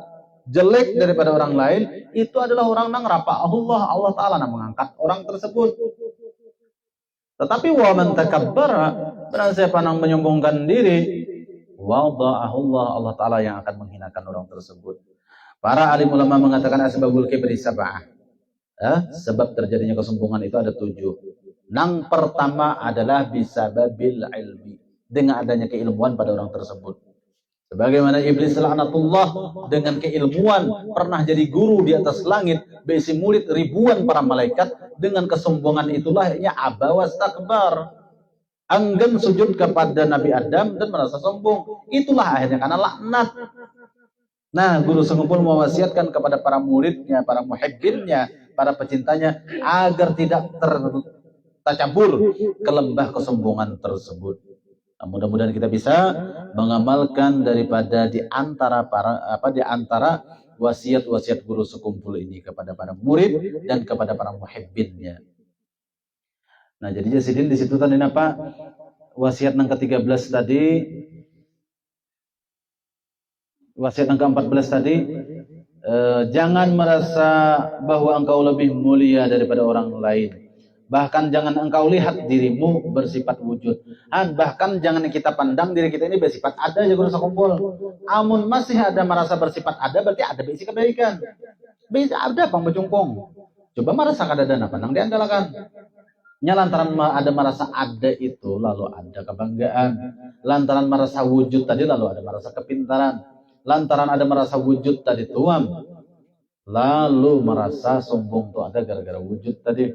jelek daripada orang lain, itu adalah orang nang rafa'ahullah, Allah Ta'ala nang mengangkat orang tersebut. Tetapi wa man takabbara, barang siapa nang menyombongkan diri, wada'ahullah, Allah Ta'ala yang akan menghinakan orang tersebut. Para alim ulama mengatakan asbabul kibri sab'ah. Sebab terjadinya kesombongan itu ada 7. Nang pertama adalah bisababil ilmi, dengan adanya keilmuan pada orang tersebut. Sebagaimana iblis laknatullah dengan keilmuan pernah jadi guru di atas langit, berisi murid ribuan para malaikat, dengan kesombongan itulah akhirnya aba wastakbar, enggan sujud kepada Nabi Adam dan merasa sombong. Itulah akhirnya karena laknat. Nah, guru sekumpul mewasiatkan kepada para muridnya, para muhibbinnya, para pecintanya agar tidak tercampur ke lembah kesombongan tersebut. Nah, mudah-mudahan kita bisa mengamalkan daripada di antara wasiat-wasiat guru sekumpul ini kepada para murid dan kepada para muhibbinnya. Nah, jadi Sidin di situ tadi apa? Wasiat yang ke-13 tadi, wasiat yang ke-14 tadi, jangan merasa bahwa engkau lebih mulia daripada orang lain. Bahkan jangan engkau lihat dirimu bersifat wujud. Bahkan jangan kita pandang diri kita ini bersifat ada ya guru sekumpul. Amun masih ada merasa bersifat ada, berarti ada bisi kebaikan. Bisa ada pang becungkong. Coba merasa kadadana pandang diandalkan. Lantaran ada merasa ada itu, lalu ada kebanggaan. Lantaran merasa wujud tadi, lalu ada merasa kepintaran. Lantaran ada merasa wujud tadi tuam, lalu merasa sombong tuh ada gara-gara wujud tadi.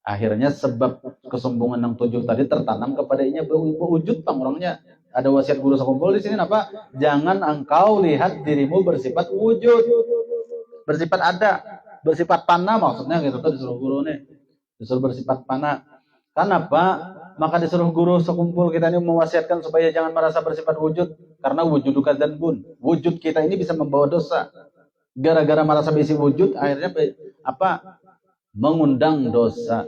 Akhirnya sebab kesombongan yang 7 tadi tertanam kepadanya wujud pang orangnya. Ada wasiat guru sekumpul di sini apa? Jangan engkau lihat dirimu bersifat wujud, bersifat ada, bersifat pana, maksudnya gitu tuh disuruh guru nih, disuruh bersifat pana. Kenapa? Maka disuruh guru sekumpul kita ini mewasiatkan supaya jangan merasa bersifat wujud, karena wujuduka dzanbun. Wujud kita ini bisa membawa dosa. Gara-gara merasa bisi wujud, akhirnya apa? Mengundang dosa.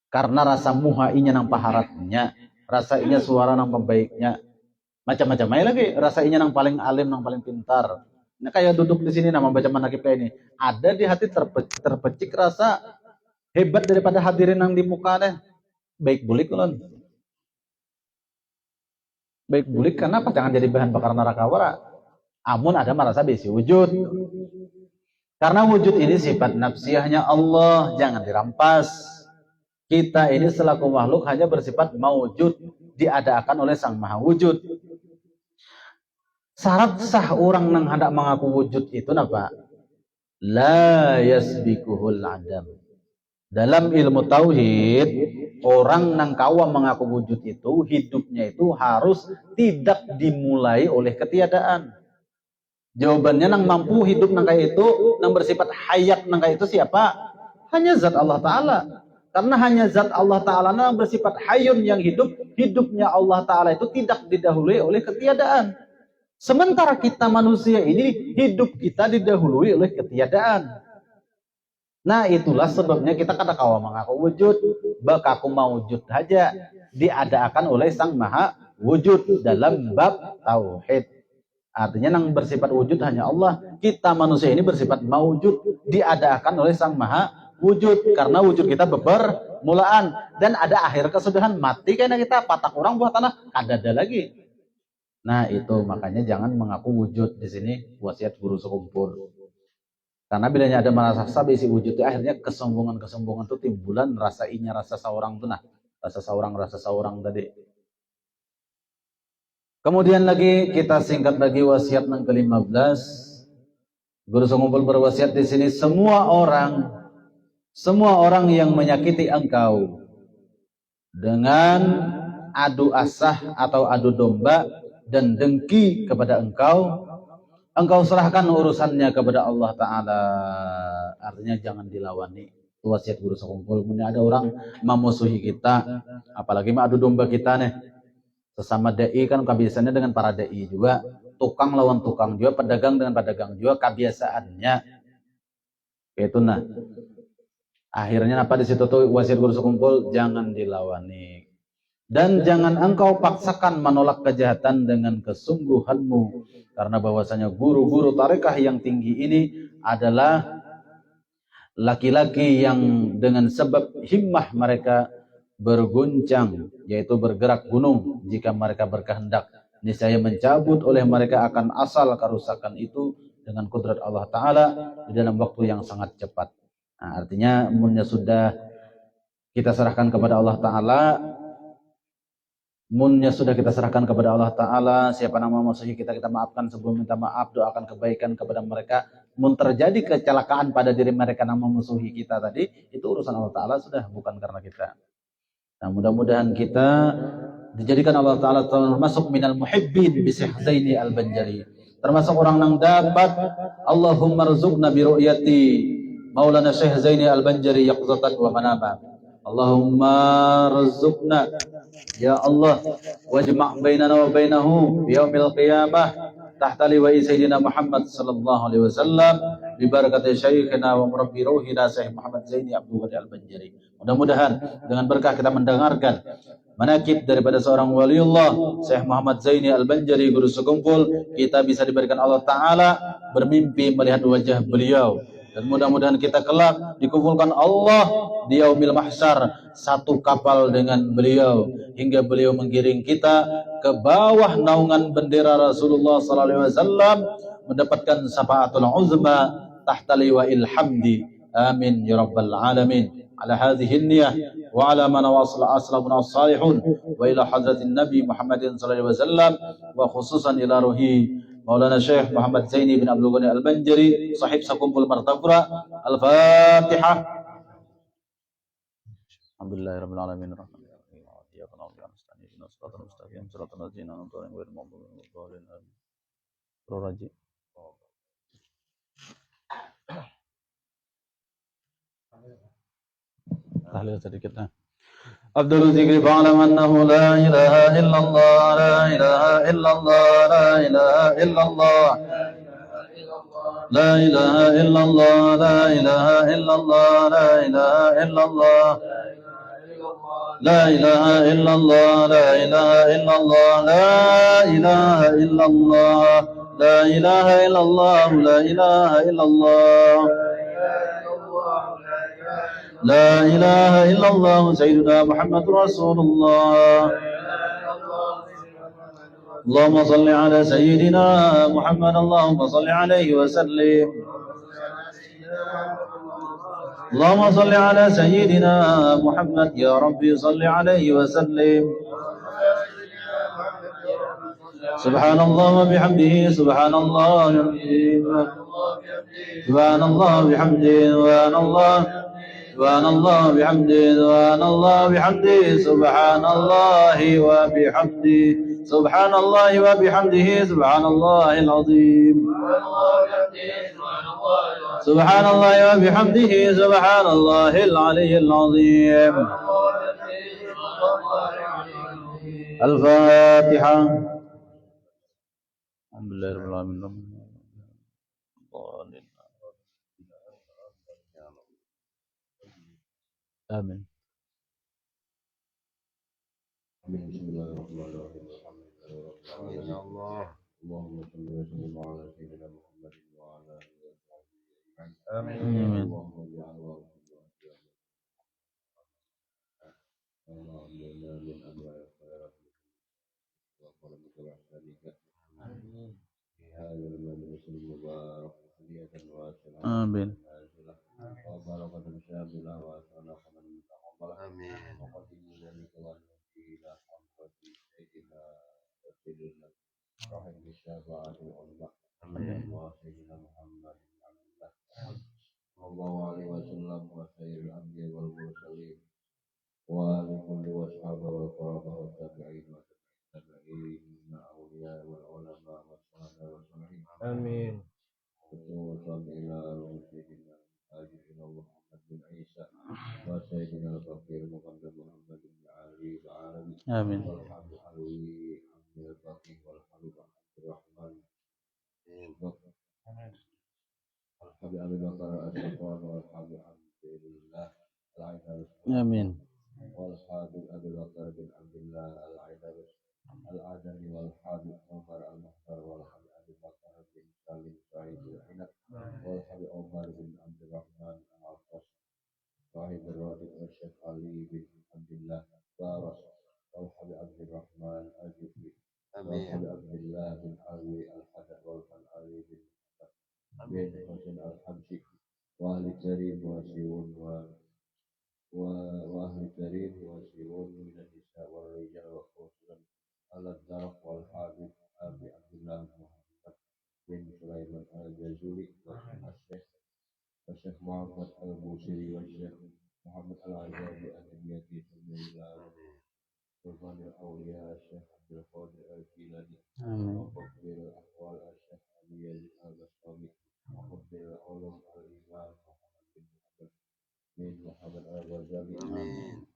Karena rasa muhainya nang paharatnya, rasa inya suara nang pembaiknya, macam-macam aja lagi. Rasa inya nang paling alim, nang paling pintar. Ini kayak duduk di sini nama baca manakib kayak ini. Ada di hati terpecik rasa hebat daripada hadirin nang di muka deh. Baik bulik ulun. Baik bulik karena apa? Jangan jadi bahan bakar neraka wara. Amun ada merasa bisi wujud. Karena wujud ini sifat nafsiyahnya Allah, jangan dirampas. Kita ini selaku makhluk hanya bersifat maujud, diadakan oleh Sang Maha Wujud. Syarat sah orang yang hendak mengaku wujud itu apa? La yasbikuhul adam. Dalam ilmu tauhid, orang yang kawa mengaku wujud itu, hidupnya itu harus tidak dimulai oleh ketiadaan. Jawabannya nang mampu hidup nang kayak itu, nang bersifat hayat nang kayak itu siapa? Hanya zat Allah Ta'ala. Karena hanya zat Allah Ta'ala nang bersifat hayun yang hidup, hidupnya Allah Ta'ala itu tidak didahului oleh ketiadaan. Sementara kita manusia ini, hidup kita didahului oleh ketiadaan. Nah itulah sebabnya kita kata kawa mengaku wujud, bakaku mawujud saja, diadakan oleh Sang Maha Wujud dalam bab tauhid. Artinya yang bersifat wujud hanya Allah. Kita manusia ini bersifat mawujud, diadakan oleh Sang Maha Wujud. Karena wujud kita bermulaan dan ada akhir kesudahan, mati karena kita patak orang buat tanah, kadada lagi. Nah itu makanya jangan mengaku wujud di sini wasiat guru sekumpul. Karena bilanya ada merasa bisi wujud itu akhirnya kesombongan itu timbulan rasa inya rasa seorang tuh nah, rasa seorang tadi. Kemudian lagi kita singkat lagi wasiat yang ke-15. Guru Sengumpul berwasiat di sini semua orang yang menyakiti engkau dengan adu asah atau adu domba dan dengki kepada engkau serahkan urusannya kepada Allah Ta'ala. Artinya jangan dilawani. Itu wasiat Guru Sengumpul. Kemudian ada orang memusuhi kita, apalagi adu domba kita nih. Sesama DI kan kebiasaannya dengan para DI juga, tukang lawan tukang juga, pedagang dengan pedagang juga kebiasaannya. Itu nah. Akhirnya apa di situ tuh wasiat Guru Sengumpul, jangan dilawani. Dan jangan engkau paksakan menolak kejahatan dengan kesungguhanmu, karena bahwasanya guru-guru tarekah yang tinggi ini adalah laki-laki yang dengan sebab himmah mereka berguncang, yaitu bergerak gunung. Jika mereka berkehendak, niscaya mencabut oleh mereka akan asal kerusakan itu dengan kudrat Allah Ta'ala di dalam waktu yang sangat cepat. Nah, artinya munnya sudah kita serahkan kepada Allah Ta'ala, siapa nama musuhi kita maafkan sebelum minta maaf, doakan kebaikan kepada mereka. Mun terjadi kecelakaan pada diri mereka nama musuhi kita tadi, itu urusan Allah Ta'ala sudah, bukan karena kita. Nah, mudah-mudahan kita dijadikan Allah Ta'ala termasuk minal muhibbin bisih Zaini Al-Banjari, termasuk orang yang dapat Allahumma rzuqna bi ru'yati Maulana Syekh Zaini Al-Banjari yaqzatan wa manama. Allahumma rzuqna ya Allah wajma' bainana wa bainahu yaumil qiyamah tahta liwa'i Sayyidina Muhammad sallallahu alaihi wasallam bi barakati syekhina wa murabbi ruhina Syekh Muhammad Zaini Abdul Ghani Al-Banjari. Mudah-mudahan dengan berkah kita mendengarkan manaqib daripada seorang waliullah Syekh Muhammad Zaini Al-Banjari Guru Sengumpul, kita bisa diberikan Allah Ta'ala bermimpi melihat wajah beliau, dan mudah-mudahan kita kelak dikumpulkan Allah di yaumil mahsyar satu kapal dengan beliau, hingga beliau menggiring kita ke bawah naungan bendera Rasulullah sallallahu alaihi wasallam, mendapatkan syafaatul uzma tahta liwa'il hamdi. Amin ya rabbal alamin. Ala hadhihi niyyah wa ala man wasala aslafuna salihun wa ila hadratin nabi Muhammadin sallallahu alaihi wasallam, wa khususan ila ruhi Maulana Syekh Muhammad Zaini bin Abdul Ghani Al-Banjari sahib Sengumpul Martapura. Al-Fatihah. Alhamdulillahirabbil alamin. Tahlil sedikit. Abdul Zikri fa'lam annahu la ilaha illallah, la ilaha illallah, la ilaha illallah, la ilaha illallah, la ilaha illallah, la ilaha illallah, la ilaha illallah, la ilaha illallah, la ilaha illallah, la ilaha illallah, la ilaha illallah, لا إله إلا الله سيدنا محمد رسول الله. اللهم صل على سيدنا محمد، اللهم صل عليه وسلم. اللهم صل على سيدنا محمد يا ربي صل عليه وسلم. سبحان الله وبحمده سبحان الله سبحان الله وبحمده سبحان الله سبحان الله بحمده سبحان الله بحمده سبحان الله وبحمده سبحان الله وبحمده سبحان الله العظيم سبحان الله وبحمده سبحان الله العلي العظيم. الفاتحة. الحمد لله رب العالمين. آمين. Amin ya Allah. Allahumma salli wa sallim ala sayyidina Muhammad wa ala alihi wa sahbihi. Amin. Allahumma ja'alna Allahumma min anwa'i khairat wa qalamika wa ahsanika. Amin. Fi hadzal majlis al-mubarak hadiyatan wasi'atan. Amin. Wa barakatan syabilah wa salatan taqabbal. Amin. Wa qadimna lika wa ila hamdati sayyidina Rasulillah والقرابة والتابعين والتابعين من الأولياء والعلماء والصالحين والصالحين. آمين. خصوصا إلى سيدنا إلى محمد بن عيسى وسيدنا الفقير مقدم محمد بن علي العالمي. آمين. والحبيب علوي عبد الفقيه والحبيب عبد الرحمن والحبيب أبي بكر الشيطان والحبيب عبد الله العيناوي. آمين. والحبيب أبي بكر بن عبد الله العيناوي العدني والحبيب عمر المختار والحبيب أبي بكر بن سالم سعيد العنب والحبيب عمر بن عبد الرحمن العطاس صاحب الراتب والشيخ علي بن عبد الله فارس والحبيب عبد الرحمن الجفري والحبيب عبد الله بن علي الحسن والحبيب علي بن حسن الحبشي وأهل الكريم وسيون وأهل الكريم وسيون من النساء والرجال وخصوصا على الدرق والحبيب أبي عبد الله محمد بن سليمان الجزولي والشيخ محمد البوصيري والشيخ محمد العزازي النبيتي ثم إلى سلطان الأولياء الشيخ عبد القادر الجيلاني وقبل الأحوال الشيخ أبي يزيد البسطامي وقبل العلوم الإمام محمد بن محمد الغزالي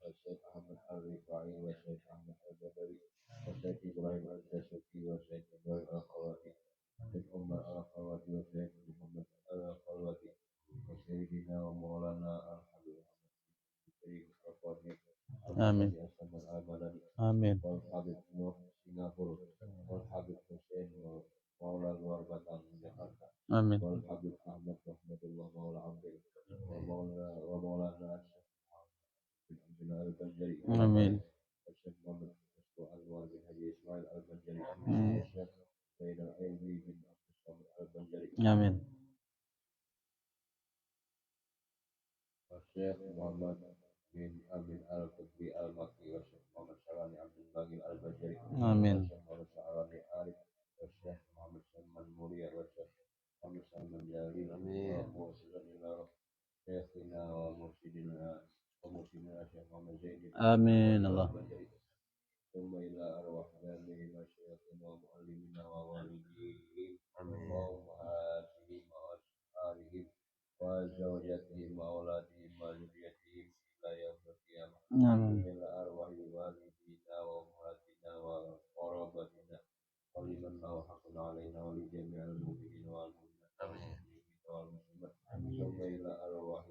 والشيخ أحمد الرفاعي والشيخ أحمد البدوي والشيخ إبراهيم الدسوقي والشيخ إبراهيم الخواتي والشيخ عمر الخواتي والشيخ محمد الخواتي وسيدنا ومولانا الحبيب آمين. آمين. والحبيب نوح سingapura والحبيب حسين مولى luar Batang Jakarta آمين. والحبيب أحمد رحمتullah مولى عبد ومولانا الشيخ بن البنجري آمين. الشيخ محمد أنور بن حجي إسماعيل البنجري الشيخ سيد العلمي بن عبد الصمد البنجري آمين. الشيخ محمد بن أمين القطبي المكي والشيخ محمد شعراني عبد الباقي البشري آمين. والشيخ محمد شعراني عارف والشيخ محمد سلمان موريا والشيخ محمد سلمان جليل وموصلا إلى شيخنا ومرشدنا الشيخ محمد زين آمين الله. ثم إلى أرواح جميع مشايخنا ومعلمنا ووالديهم اللهم آتهم وأشعارهم وزوجاتهم وأولادهم وذريتهم إلى يوم القيامة. آمين. إلى أرواح والدينا وأمهاتنا وقرابتنا ولمن له حق علينا ولجميع المؤمنين والمؤمنات والمسلمات. ثم إلى أرواح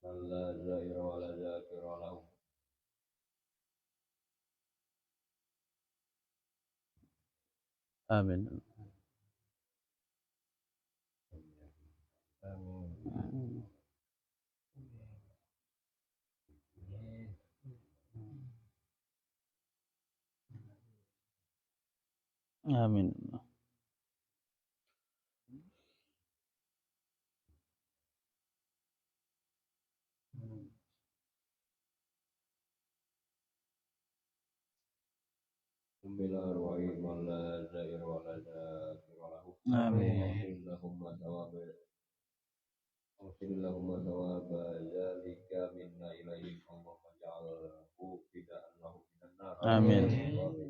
من لا زائر ولا ذاكر له. آمين. آمين. ثم إلى أرواح من لا زائر ولا ذاكر له. آمين. واغفر اللهم ثواب ذلك منا إليهم اللهم اجعله فداء لهم من النار. آمين. وفداء لهم من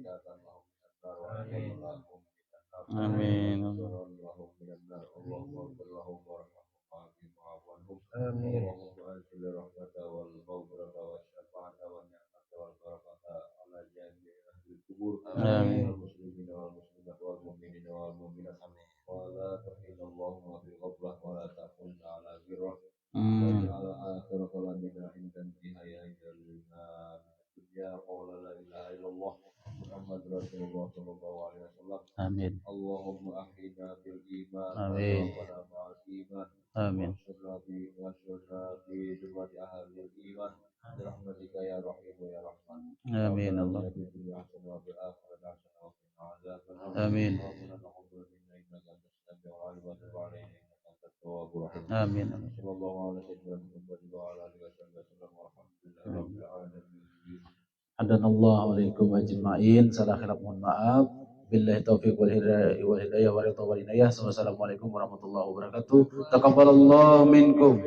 النار ونجاة لهم من النار. آمين. ونصرا لهم من النار. اللهم اغفر لهم وارحمهم وعافهم واعف عنهم. آمين. اللهم أنزل الرحمة والمغفرة والشفاعة والنعمة والبركة على جميع أهل القبور. آمين. المسلمين والمسلمات والمؤمنين والمؤمنات. ولا تحين اللهم في الغفلة ولا تأخذنا على بره. واجعل آخر كلامنا عند انتهاء أجلنا من الدنيا قول لا إله إلا الله محمد رسول الله صلى الله عليه وسلم. آمين. اللهم أحينا بالإيمان آمين. وتوفنا مع الإيمان. آمين. وانصرنا في جملة أهل الإيمان برحمتك يا رحيم يا رحمن. آمين الله. في الدنيا حسنة وفي الآخرة حسنة وقنا عذاب النار. آمين. ربنا تقبل منا إنك أنت السميع العليم وتب علينا إنك أنت التواب الرحيم. آمين. صلى الله على سيدنا محمد وعلى آله وصحبه وسلم والحمد لله رب العالمين. Hadanallahu alaikum ajma'in. Salah khilaf mohon maaf. Billahi taufiq wal hidayah wa ridha wal inayah. Wassalamualaikum warahmatullahi wabarakatuh. Taqabbalallahu minkum.